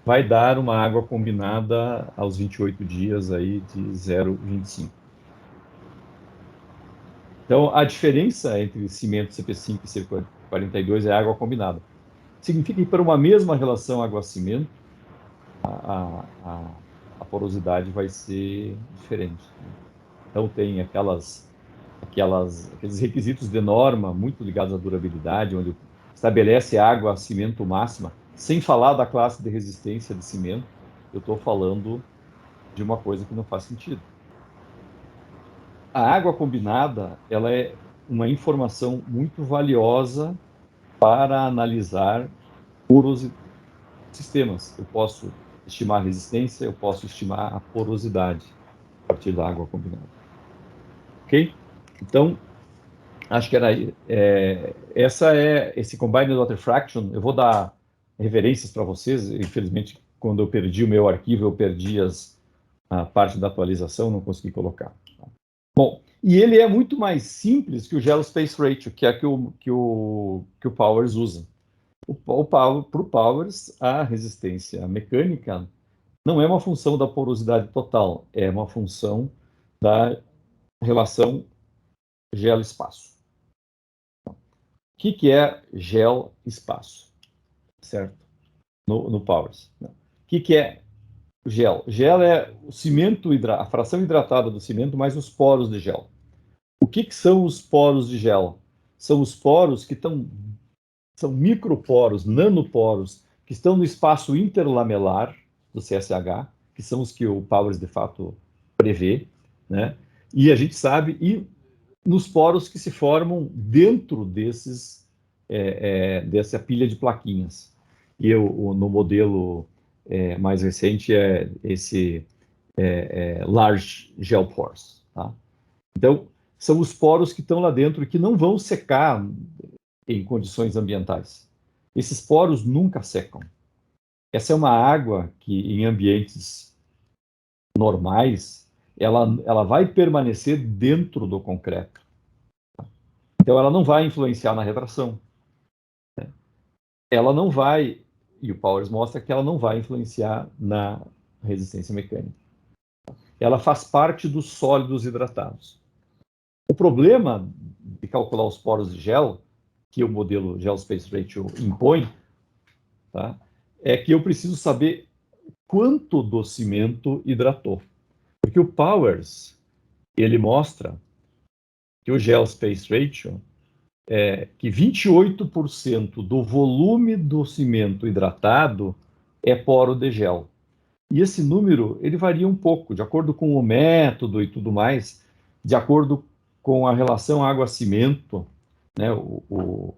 vai dar uma água combinada aos 28 dias aí de 0,25. Então, a diferença entre cimento CP5 e CP42 é água combinada. Significa que para uma mesma relação água-cimento, a porosidade vai ser diferente. Então, tem aqueles requisitos de norma muito ligados à durabilidade, onde estabelece água-cimento máxima, sem falar da classe de resistência de cimento. Eu estou falando de uma coisa que não faz sentido. A água combinada, ela é uma informação muito valiosa para analisar sistemas. Eu posso estimar a resistência, eu posso estimar a porosidade a partir da água combinada. Ok? Então, acho que era esse Combined Water Fraction. Eu vou dar referências para vocês. Infelizmente, quando eu perdi o meu arquivo, eu perdi a parte da atualização, não consegui colocar. Bom, e ele é muito mais simples que o Gel Space Ratio, que é que o Powers usa. Para o Powers, a resistência mecânica não é uma função da porosidade total, é uma função da relação gel-espaço. O que é gel-espaço? Certo? No Powers. O que é gel? Gel é o cimento, a fração hidratada do cimento mais os poros de gel. O que são os poros de gel? São os poros que são microporos, nanoporos, que estão no espaço interlamelar do CSH, que são os que o Powers de fato prevê, né? E a gente sabe, e nos poros que se formam dentro dessa pilha de plaquinhas. E no modelo mais recente é esse large gel pores. Tá? Então, são os poros que estão lá dentro e que não vão secar em condições ambientais. Esses poros nunca secam. Essa é uma água que, em ambientes normais, ela vai permanecer dentro do concreto. Então, ela não vai influenciar na retração. Ela não vai, e o Powers mostra que ela não vai influenciar na resistência mecânica. Ela faz parte dos sólidos hidratados. O problema de calcular os poros de gel, que o modelo Gel Space Ratio impõe, tá, é que eu preciso saber quanto do cimento hidratou. Porque o Powers, ele mostra que o Gel Space Ratio que 28% do volume do cimento hidratado é poro de gel. E esse número, ele varia um pouco, de acordo com o método e tudo mais, de acordo com a relação água-cimento, né? O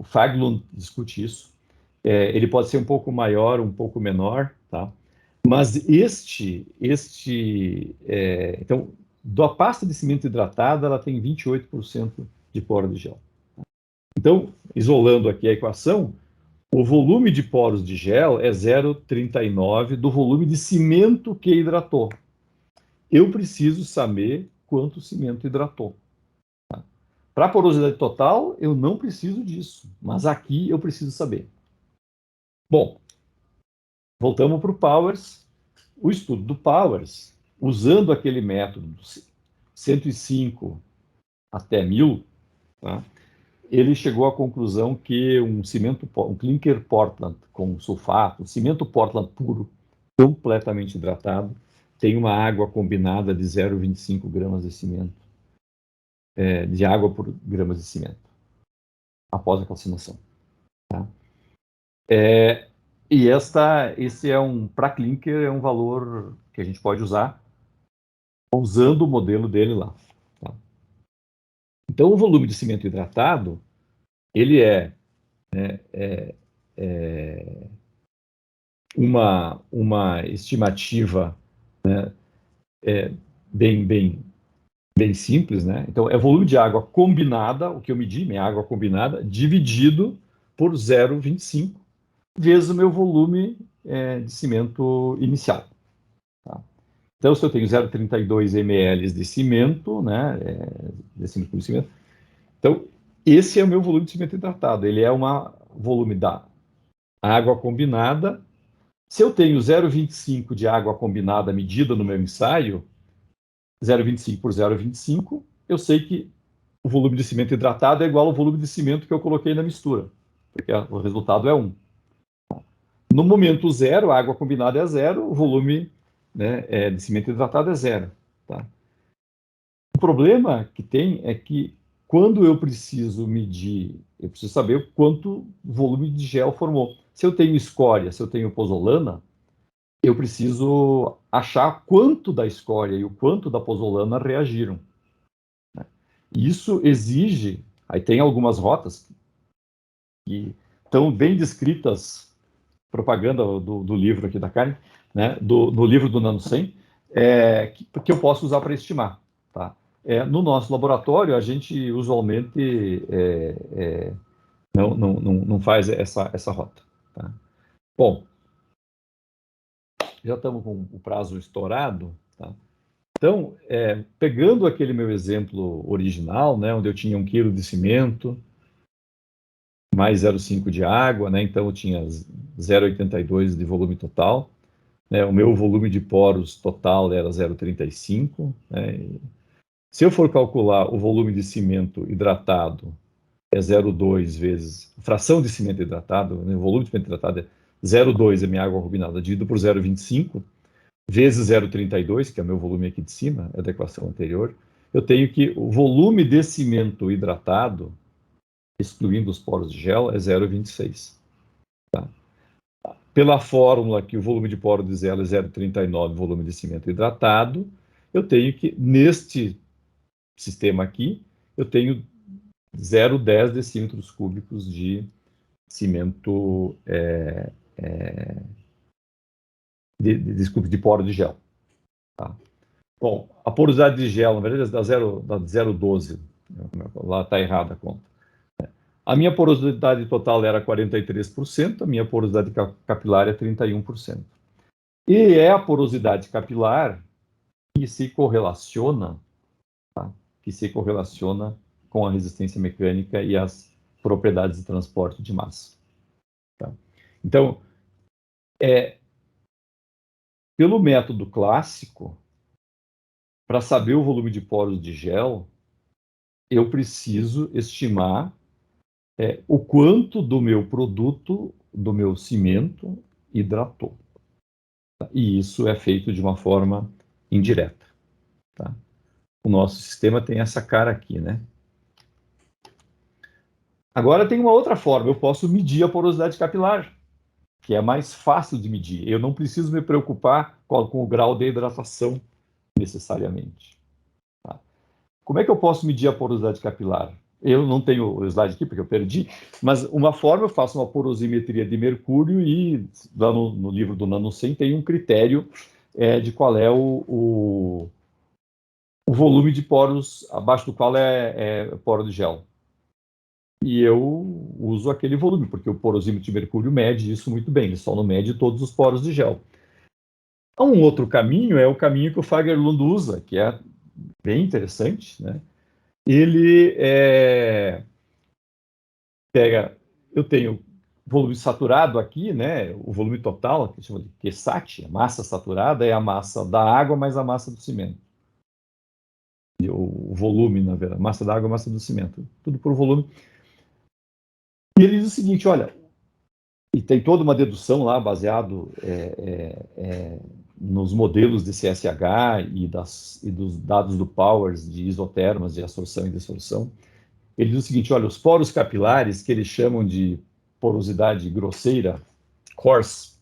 Faglund discute isso. Ele pode ser um pouco maior, um pouco menor, tá? Mas então, da pasta de cimento hidratada, ela tem 28% de poro de gel. Então, isolando aqui a equação, o volume de poros de gel é 0,39 do volume de cimento que hidratou. Eu preciso saber quanto cimento hidratou. Tá? Para a porosidade total, eu não preciso disso, mas aqui eu preciso saber. Bom, voltamos para o Powers. O estudo do Powers, usando aquele método 105 até 1000, tá? Ele chegou à conclusão que um clinker Portland com sulfato, um cimento Portland puro, completamente hidratado, tem uma água combinada de 0,25 gramas de cimento, de água por gramas de cimento, após a calcinação. Tá? E esse para clinker, é um valor que a gente pode usar usando o modelo dele lá. Tá? Então, o volume de cimento hidratado, ele é uma estimativa, né, bem simples, né? Então, é volume de água combinada, o que eu medi, minha água combinada, dividido por 0,25, vezes o meu volume de cimento inicial. Tá? Então, se eu tenho 0,32 ml de cimento, né, decímetro de cimento, então, esse é o meu volume de cimento hidratado. Ele é um volume da água combinada. Se eu tenho 0,25 de água combinada medida no meu ensaio, 0,25 por 0,25, eu sei que o volume de cimento hidratado é igual ao volume de cimento que eu coloquei na mistura, porque o resultado é 1. No momento zero, a água combinada é 0, o volume, né, de cimento hidratado é 0. Tá? O problema que tem é que quando eu preciso medir, eu preciso saber quanto volume de gel formou. Se eu tenho escória, se eu tenho pozolana, eu preciso achar quanto da escória e o quanto da pozolana reagiram. Isso exige, aí tem algumas rotas que estão bem descritas, propaganda do livro aqui da Karen, né, no livro do NanoCem, que eu posso usar para estimar. Tá? No nosso laboratório, a gente usualmente não faz essa rota. Tá? Bom, já estamos com o prazo estourado, tá? Então, pegando aquele meu exemplo original, né, onde eu tinha 1 quilo de cimento, mais 0,5 de água, né, então eu tinha 0,82 de volume total, né, o meu volume de poros total era 0,35, né, se eu for calcular o volume de cimento hidratado, é 0,2 vezes, fração de cimento hidratado, né, o volume de cimento hidratado é 0,2 é minha água combinada, dividido por 0,25, vezes 0,32, que é o meu volume aqui de cima, é da equação anterior, eu tenho que o volume de cimento hidratado, excluindo os poros de gel, é 0,26. Tá? Pela fórmula que o volume de poro de gel é 0,39 volume de cimento hidratado, eu tenho que, neste sistema aqui, eu tenho 0,10 decímetros cúbicos de cimento, desculpe, de poro de gel. Tá? Bom, a porosidade de gel, na verdade, dá 0,12. Lá está errada a conta. A minha porosidade total era 43%, a minha porosidade capilar é 31%. E é a porosidade capilar que se correlaciona, tá? Que se correlaciona com a resistência mecânica e as propriedades de transporte de massa. Tá? Então, pelo método clássico, para saber o volume de poros de gel, eu preciso estimar o quanto do meu produto, do meu cimento, hidratou. Tá? E isso é feito de uma forma indireta. Tá? O nosso sistema tem essa cara aqui, né? Agora tem uma outra forma, eu posso medir a porosidade capilar, que é mais fácil de medir. Eu não preciso me preocupar com o grau de hidratação, necessariamente. Tá? Como é que eu posso medir a porosidade capilar? Eu não tenho o slide aqui, porque eu perdi, mas uma forma eu faço uma porosimetria de mercúrio e lá no livro do NanoCem tem um critério de qual é o volume de poros abaixo do qual é poro de gel. E eu uso aquele volume, porque o porosímetro de mercúrio mede isso muito bem, ele só não mede todos os poros de gel. Um outro caminho é o caminho que o Fagerlund usa, que é bem interessante, né? Ele pega, eu tenho volume saturado aqui, né? O volume total, que chama de QSAT, a massa saturada é a massa da água mais a massa do cimento. E o volume, na verdade, massa da água, massa do cimento, tudo por volume. E ele diz o seguinte, olha, e tem toda uma dedução lá baseado nos modelos de CSH e dos dados do Powers de isotermas, de absorção e dissolução. Ele diz o seguinte, olha, os poros capilares, que eles chamam de porosidade grosseira, coarse,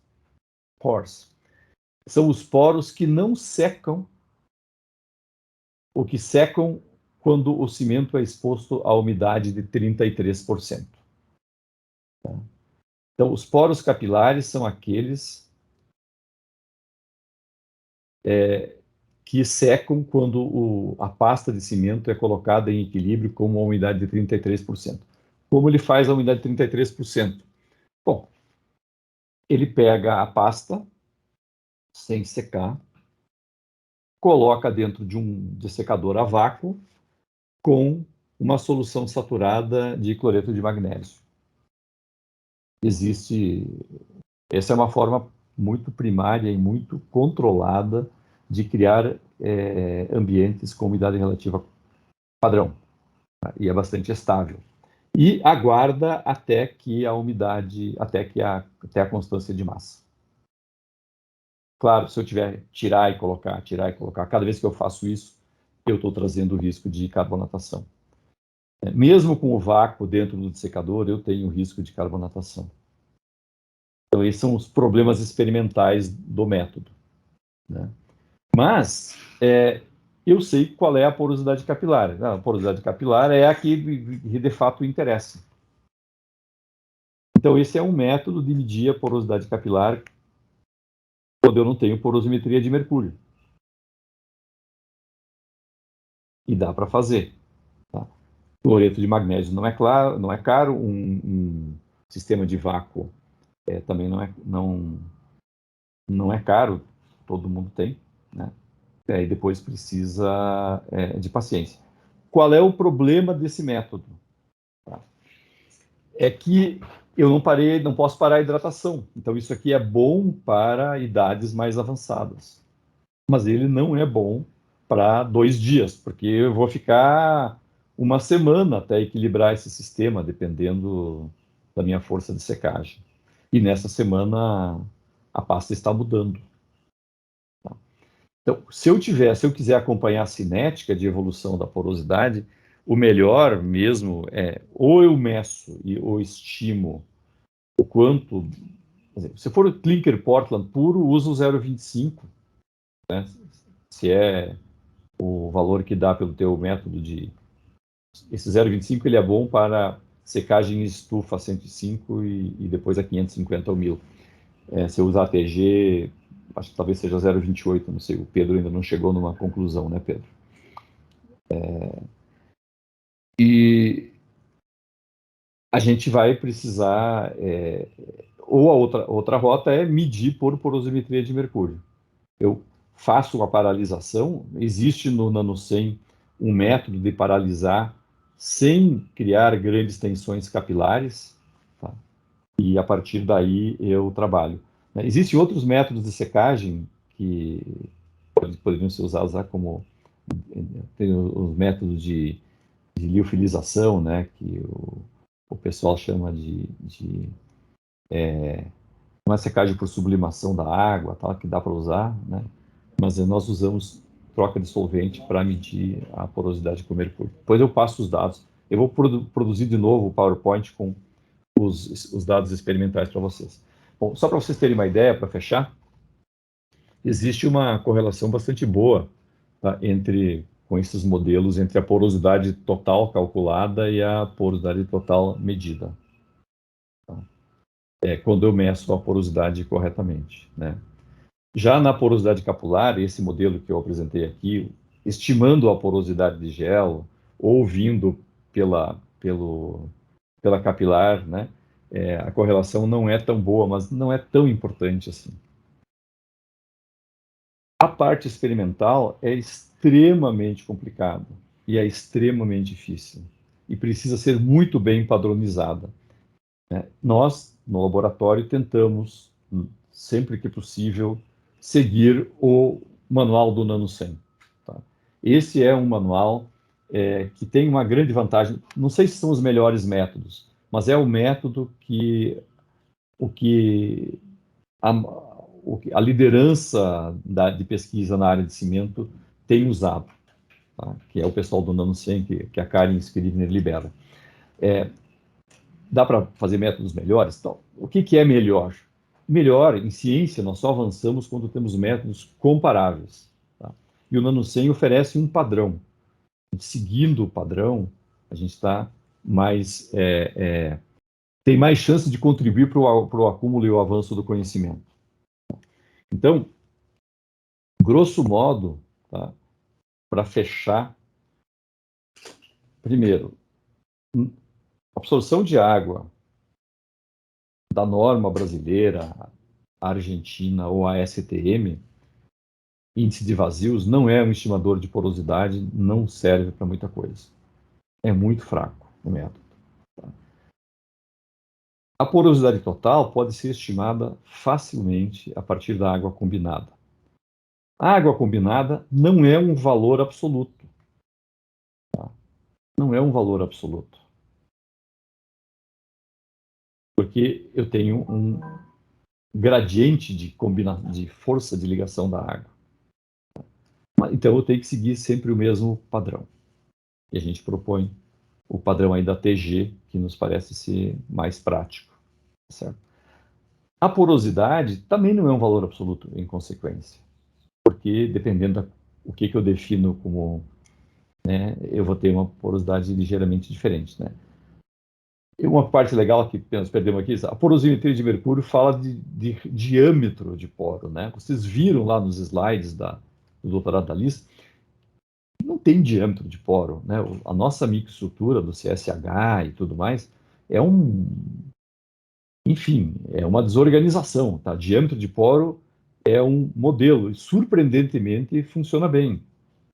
são os poros que não secam, ou que secam quando o cimento é exposto à umidade de 33%. Tá? Então, os poros capilares são aqueles que secam quando a pasta de cimento é colocada em equilíbrio com uma umidade de 33%. Como ele faz a umidade de 33%? Bom, ele pega a pasta, sem secar, coloca dentro de um dessecador a vácuo com uma solução saturada de cloreto de magnésio. Essa é uma forma muito primária e muito controlada de criar ambientes com umidade relativa padrão, tá? E é bastante estável. E aguarda até que a umidade, até a constância de massa. Claro, se eu tiver tirar e colocar, cada vez que eu faço isso, eu estou trazendo o risco de carbonatação. Mesmo com o vácuo dentro do dessecador, eu tenho o risco de carbonatação. Então, esses são os problemas experimentais do método, né? Mas, eu sei qual é a porosidade capilar. A porosidade capilar é a que de fato interessa. Então, esse é um método de medir a porosidade capilar quando eu não tenho porosimetria de mercúrio. E dá para fazer. Tá? Cloreto de magnésio não é caro, um sistema de vácuo também não é caro, todo mundo tem, né? E depois precisa de paciência. Qual é o problema desse método? Tá? É que eu não posso parar a hidratação. Então, isso aqui é bom para idades mais avançadas. Mas ele não é bom para 2 dias, porque eu vou ficar uma semana até equilibrar esse sistema, dependendo da minha força de secagem. E nessa semana a pasta está mudando. Tá? Então, se eu quiser acompanhar a cinética de evolução da porosidade, o melhor mesmo é ou eu meço ou estimo o quanto. Se for o clinker Portland puro, uso 0,25. Né? Se é o valor que dá pelo teu método de... Esse 0,25 ele é bom para secagem em estufa a 105 e depois a 550 ou 1000. Se eu usar ATG, acho que talvez seja 0,28, não sei, o Pedro ainda não chegou numa conclusão, né, Pedro? E a gente vai precisar... ou a outra rota é medir por porosimetria de mercúrio. Eu faço uma paralisação, existe no NanoSem um método de paralisar sem criar grandes tensões capilares, tá? E a partir daí eu trabalho. Existem outros métodos de secagem que poderiam ser usados lá, como tem os métodos de liofilização, né, que o pessoal chama de uma secagem por sublimação da água, tal, que dá para usar, né? Mas nós usamos troca de solvente para medir a porosidade com mercúrio. Depois eu passo os dados. Eu vou produzir de novo o PowerPoint com os dados experimentais para vocês. Bom, só para vocês terem uma ideia, para fechar, existe uma correlação bastante boa, tá, com esses modelos, entre a porosidade total calculada e a porosidade total medida. Tá? Quando eu meço a porosidade corretamente, né? Já na porosidade capilar, esse modelo que eu apresentei aqui, estimando a porosidade de gel, ou vindo pela capilar, né, a correlação não é tão boa, mas não é tão importante assim. A parte experimental é extremamente complicada e é extremamente difícil e precisa ser muito bem padronizada, né? Nós, no laboratório, tentamos, sempre que possível, seguir o manual do NanoSem. Tá? Esse é um manual que tem uma grande vantagem. Não sei se são os melhores métodos, mas é o método que a liderança de pesquisa na área de cimento tem usado, tá? Que é o pessoal do NanoSem, que a Karen Scrivener libera. Dá para fazer métodos melhores? Então, o que é melhor? Melhor, em ciência, nós só avançamos quando temos métodos comparáveis. Tá? E o NanoSem oferece um padrão. Seguindo o padrão, a gente está mais... tem mais chance de contribuir para o acúmulo e o avanço do conhecimento. Então, grosso modo, tá? Para fechar, primeiro, absorção de água da norma brasileira, a argentina ou a STM, índice de vazios, não é um estimador de porosidade, não serve para muita coisa. É muito fraco o método. Tá? A porosidade total pode ser estimada facilmente a partir da água combinada. A água combinada não é um valor absoluto. Tá? Não é um valor absoluto. Porque eu tenho um gradiente de força de ligação da água. Então eu tenho que seguir sempre o mesmo padrão. E a gente propõe o padrão aí da TG, que nos parece ser mais prático. Certo? A porosidade também não é um valor absoluto, em consequência. Porque dependendo do que eu defino como... né, eu vou ter uma porosidade ligeiramente diferente. Né? E uma parte legal que nós perdemos aqui, a porosimetria de mercúrio fala de diâmetro de poro. Né? Vocês viram lá nos slides do doutorado da Liz, não tem diâmetro de poro. Né? A nossa microestrutura do CSH e tudo mais enfim, é uma desorganização. Tá? Diâmetro de poro é um modelo e, surpreendentemente, funciona bem.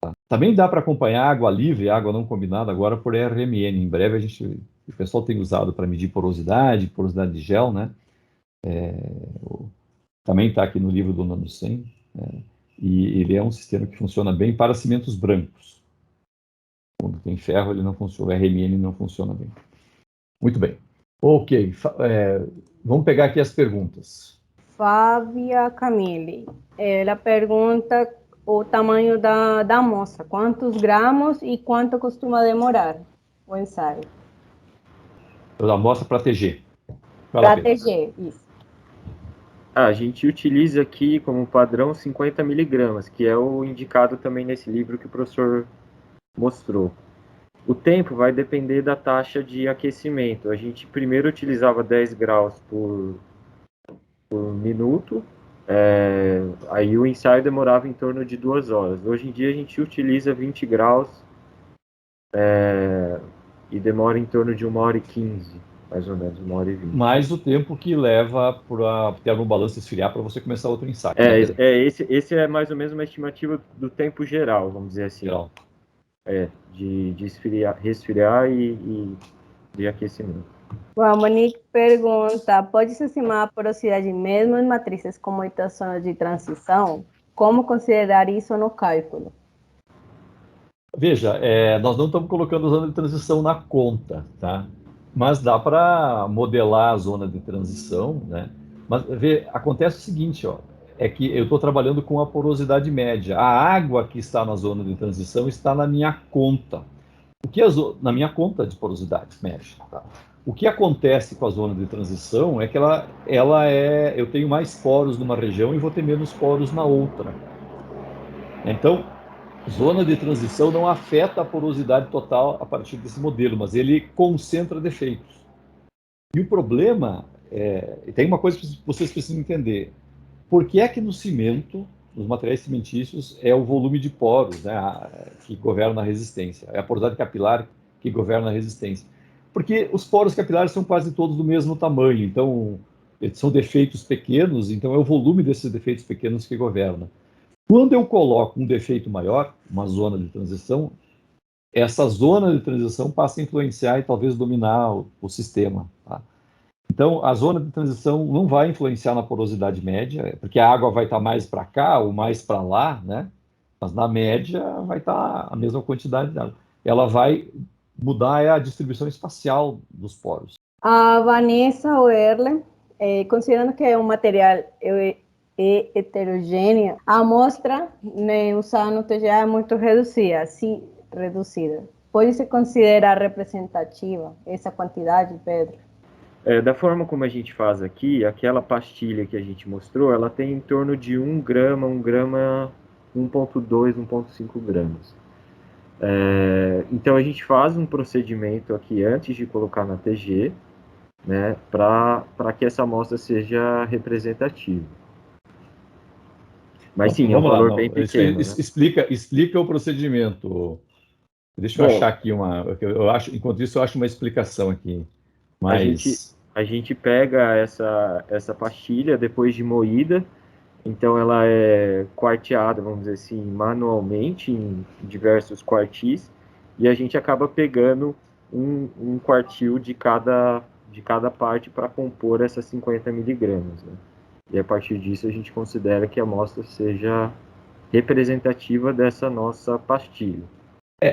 Tá? Também dá para acompanhar água livre, água não combinada, agora por RMN. Em breve o pessoal tem usado para medir porosidade de gel, né? Também está aqui no livro do NanoSem, né? E ele é um sistema que funciona bem para cimentos brancos. Quando tem ferro, ele não funciona, o RMN não funciona bem. Muito bem. Ok, vamos pegar aqui as perguntas. Fábia Camille, ela pergunta o tamanho da amostra, quantos gramas e quanto costuma demorar o ensaio? A amostra para TG. Para TG, isso. A gente utiliza aqui como padrão 50 miligramas, que é o indicado também nesse livro que o professor mostrou. O tempo vai depender da taxa de aquecimento. A gente primeiro utilizava 10 graus por minuto, aí o ensaio demorava em torno de 2 horas. Hoje em dia a gente utiliza 20 graus e demora em torno de 1h15, mais ou menos, 1h20. Mais o tempo que leva para ter no balanço esfriar para você começar outro ensaio. Esse é mais ou menos uma estimativa do tempo geral, vamos dizer assim. Geral. De esfriar, resfriar e de aquecimento. Bom, a Monique pergunta, pode-se estimar a porosidade mesmo em matrizes com muitas zonas de transição? Como considerar isso no cálculo? Veja, nós não estamos colocando a zona de transição na conta, tá? Mas dá para modelar a zona de transição, né? Mas acontece o seguinte, ó, é que eu estou trabalhando com a porosidade média. A água que está na zona de transição está na minha conta. Na minha conta de porosidade média, tá? O que acontece com a zona de transição é que eu tenho mais poros numa região e vou ter menos poros na outra. Então, zona de transição não afeta a porosidade total a partir desse modelo, mas ele concentra defeitos. E o problema tem uma coisa que vocês precisam entender. Por que é que no cimento, nos materiais cimentícios, é o volume de poros, né, que governa a resistência? É a porosidade capilar que governa a resistência. Porque os poros capilares são quase todos do mesmo tamanho, então são defeitos pequenos, então é o volume desses defeitos pequenos que governa. Quando eu coloco um defeito maior, uma zona de transição, essa zona de transição passa a influenciar e talvez dominar o sistema. Tá? Então, a zona de transição não vai influenciar na porosidade média, porque a água vai estar mais para cá ou mais para lá, né? Mas na média vai estar a mesma quantidade dela. Ela vai mudar a distribuição espacial dos poros. A Vanessa Oerle, considerando que é um material heterogêneo, a amostra usada no TGA é muito reduzida. Pode-se considerar representativa essa quantidade, Pedro? Da forma como a gente faz aqui, aquela pastilha que a gente mostrou, ela tem em torno de 1 grama, 1,2, 1,5 gramas. Então a gente faz um procedimento aqui antes de colocar na TG, né, para que essa amostra seja representativa. Mas sim, é um valor bem pequeno. Né? Explica o procedimento. Deixa eu achar aqui enquanto isso eu acho uma explicação aqui. Mas... A gente pega essa pastilha depois de moída, então ela é quarteada, vamos dizer assim, manualmente em diversos quartis, e a gente acaba pegando um quartil de cada parte para compor essas 50 miligramas. Né? E a partir disso a gente considera que a amostra seja representativa dessa nossa pastilha.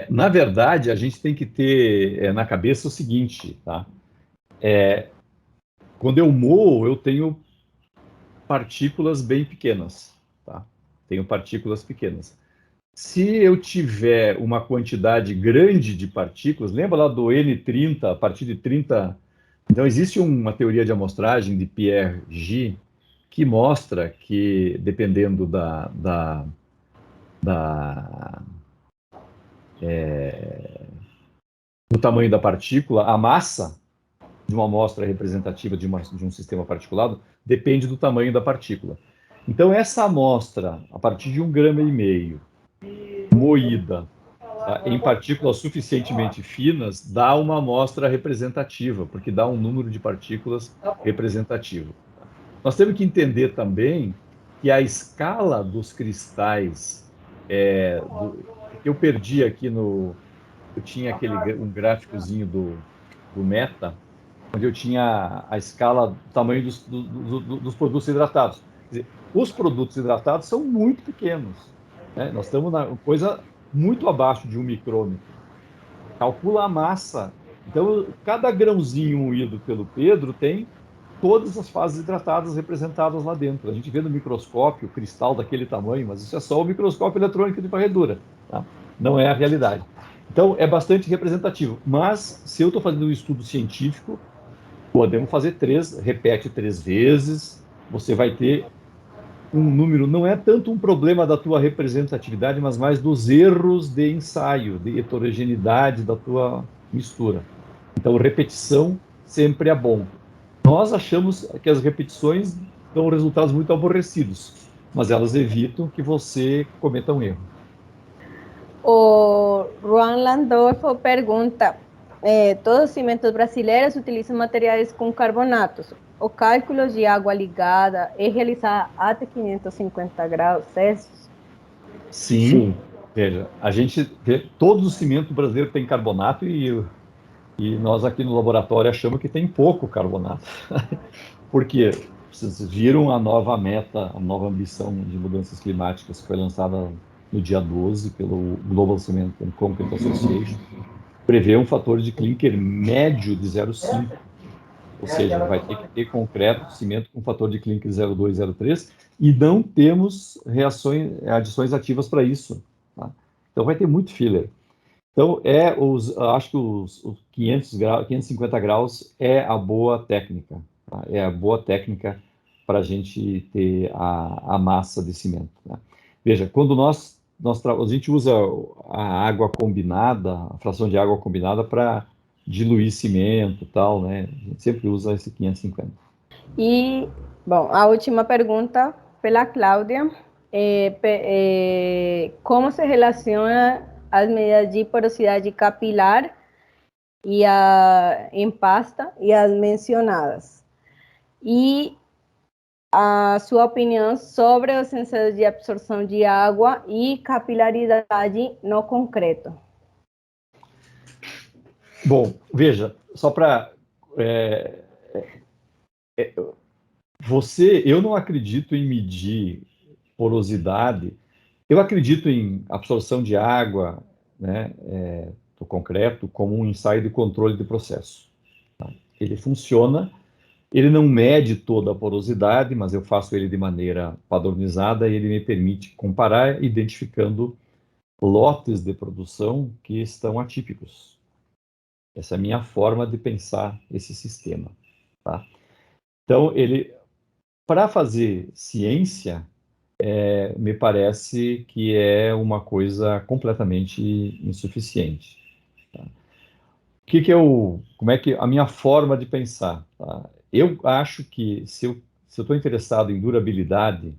Na verdade, a gente tem que ter na cabeça o seguinte, tá? Quando eu moo, eu tenho partículas bem pequenas, tá? Tenho partículas pequenas. Se eu tiver uma quantidade grande de partículas, lembra lá do N30, a partir de 30... Então, existe uma teoria de amostragem de Pierre-Gy que mostra que, dependendo do tamanho da partícula, a massa de uma amostra representativa de um sistema particulado depende do tamanho da partícula. Então, essa amostra, a partir de 1,5 grama, moída em partículas suficientemente finas, dá uma amostra representativa, porque dá um número de partículas representativo. Nós temos que entender também que a escala dos cristais, eu perdi aqui eu tinha um gráficozinho do Meta, onde eu tinha a escala do tamanho dos produtos hidratados. Quer dizer, os produtos hidratados são muito pequenos. Né? Nós estamos na coisa muito abaixo de 1 micrômetro. Calcula a massa. Então, cada grãozinho moído pelo Pedro tem todas as fases hidratadas representadas lá dentro. A gente vê no microscópio o cristal daquele tamanho, mas isso é só o microscópio eletrônico de varredura. Tá? Não é a realidade. Então, é bastante representativo. Mas, se eu estou fazendo um estudo científico, podemos fazer repete 3 vezes, você vai ter um número, não é tanto um problema da tua representatividade, mas mais dos erros de ensaio, de heterogeneidade da tua mistura. Então, repetição sempre é bom. Nós achamos que as repetições dão resultados muito aborrecidos, mas elas evitam que você cometa um erro. O Juan Landolfo pergunta: todos os cimentos brasileiros utilizam materiais com carbonatos. O cálculo de água ligada é realizado até 550 graus Celsius? Sim. Veja, a gente vê, todos os cimentos brasileiros têm carbonato e nós aqui no laboratório achamos que tem pouco carbonato. Porque vocês viram a nova meta, a nova ambição de mudanças climáticas que foi lançada no dia 12 pelo Global Cement and Concrete Association, prevê um fator de clinker médio de 0,5. Ou seja, vai ter que ter concreto, cimento com fator de clinker 0,2, 0,3, e não temos adições ativas para isso. Tá? Então vai ter muito filler. Então, acho que os 500 graus, 550 graus é a boa técnica. Tá? É a boa técnica para a gente ter a massa de cimento. Tá? Veja, quando a gente usa a água combinada, a fração de água combinada para diluir cimento e tal, né? A gente sempre usa esse 550. E, bom, a última pergunta pela Cláudia. Como se relaciona as medidas de porosidade capilar em pasta e as mencionadas? E a sua opinião sobre os sensores de absorção de água e capilaridade no concreto. Bom, veja, só para eu não acredito em medir porosidade. Eu acredito em absorção de água, né, do concreto como um ensaio de controle de processo. Tá? Ele funciona, ele não mede toda a porosidade, mas eu faço ele de maneira padronizada e ele me permite comparar, identificando lotes de produção que estão atípicos. Essa é a minha forma de pensar esse sistema. Tá? Então, para fazer ciência, me parece que é uma coisa completamente insuficiente. Tá? Como é que a minha forma de pensar? Tá? Eu acho que se eu estou interessado em durabilidade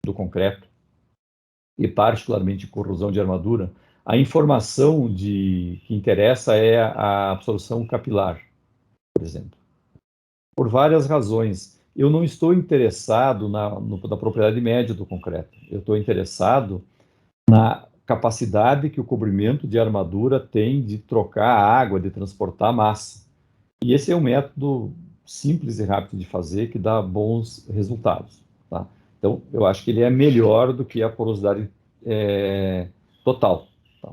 do concreto e particularmente corrosão de armadura, a informação que interessa é a absorção capilar, por exemplo. Por várias razões. Eu não estou interessado na propriedade média do concreto. Eu estou interessado na capacidade que o cobrimento de armadura tem de trocar a água, de transportar massa. E esse é um método simples e rápido de fazer que dá bons resultados. Tá? Então, eu acho que ele é melhor do que a porosidade total. Tá?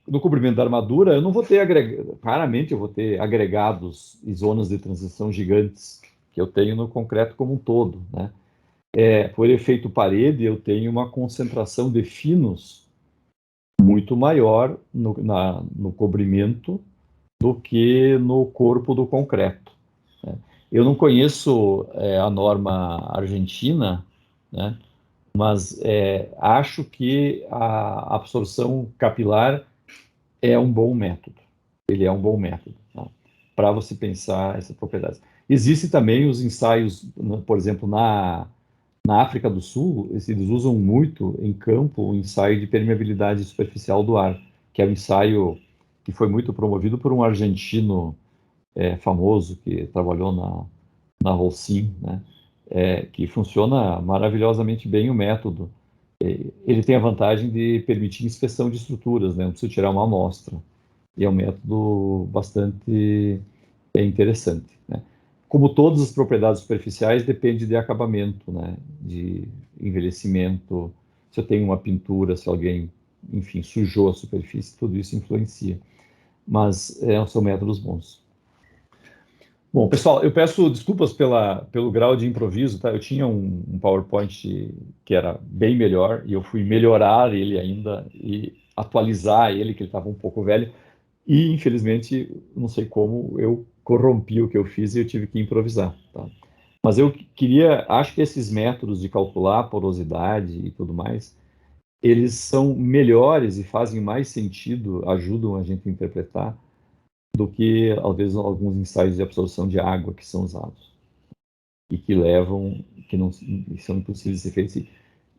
No cobrimento da armadura, eu não vou ter raramente eu vou ter agregados e zonas de transição gigantes que eu tenho no concreto como um todo, né? Por efeito parede, eu tenho uma concentração de finos muito maior no cobrimento do que no corpo do concreto. Né? Eu não conheço a norma argentina, né? Mas acho que a absorção capilar é um bom método. Ele é um bom método, tá? Para você pensar essas propriedades. Existem também os ensaios, por exemplo, na África do Sul, eles usam muito em campo o ensaio de permeabilidade superficial do ar, que é um ensaio que foi muito promovido por um argentino famoso que trabalhou na Holcim, né? Que funciona maravilhosamente bem o método. Ele tem a vantagem de permitir inspeção de estruturas, né? Não precisa tirar uma amostra. E é um método bastante interessante, né? Como todas as propriedades superficiais, depende de acabamento, né? De envelhecimento, se eu tenho uma pintura, se alguém, enfim, sujou a superfície, tudo isso influencia. Mas são métodos bons. Bom, pessoal, eu peço desculpas pelo grau de improviso, tá? Eu tinha um PowerPoint que era bem melhor e eu fui melhorar ele ainda e atualizar ele, que ele estava um pouco velho. E, infelizmente, não sei como, eu corrompi o que eu fiz e eu tive que improvisar, tá? Mas acho que esses métodos de calcular a porosidade e tudo mais, eles são melhores e fazem mais sentido, ajudam a gente a interpretar, do que, às vezes, alguns ensaios de absorção de água que são usados. E que são impossíveis de ser feitos,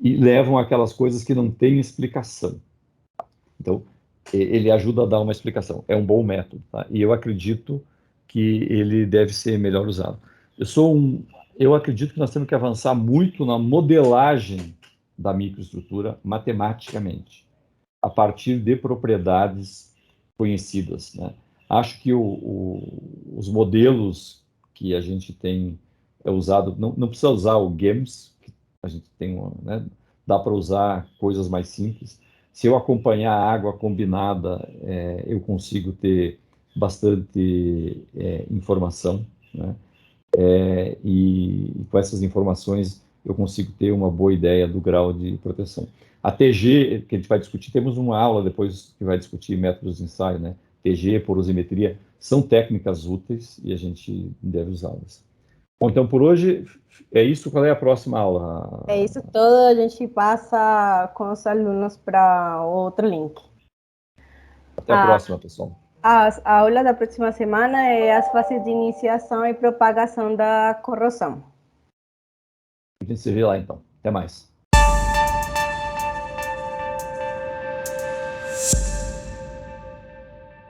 e levam aquelas coisas que não têm explicação. Então, ele ajuda a dar uma explicação. É um bom método, tá? E eu acredito que ele deve ser melhor usado. Eu acredito que nós temos que avançar muito na modelagem da microestrutura matematicamente, a partir de propriedades conhecidas, né? Acho que os modelos que a gente tem usado, não precisa usar o GEMS, que a gente tem, né? Dá para usar coisas mais simples. Se eu acompanhar a água combinada, eu consigo ter bastante informação, né? E com essas informações eu consigo ter uma boa ideia do grau de proteção. A TG, que a gente vai discutir, temos uma aula depois que vai discutir métodos de ensaio, né? TG, porosimetria, são técnicas úteis e a gente deve usá-las. Bom, então por hoje é isso. Qual é a próxima aula? É isso tudo, a gente passa com os alunos para outro link. Até a próxima, pessoal. A aula da próxima semana é as fases de iniciação e propagação da corrosão. A gente se vê lá então. Até mais.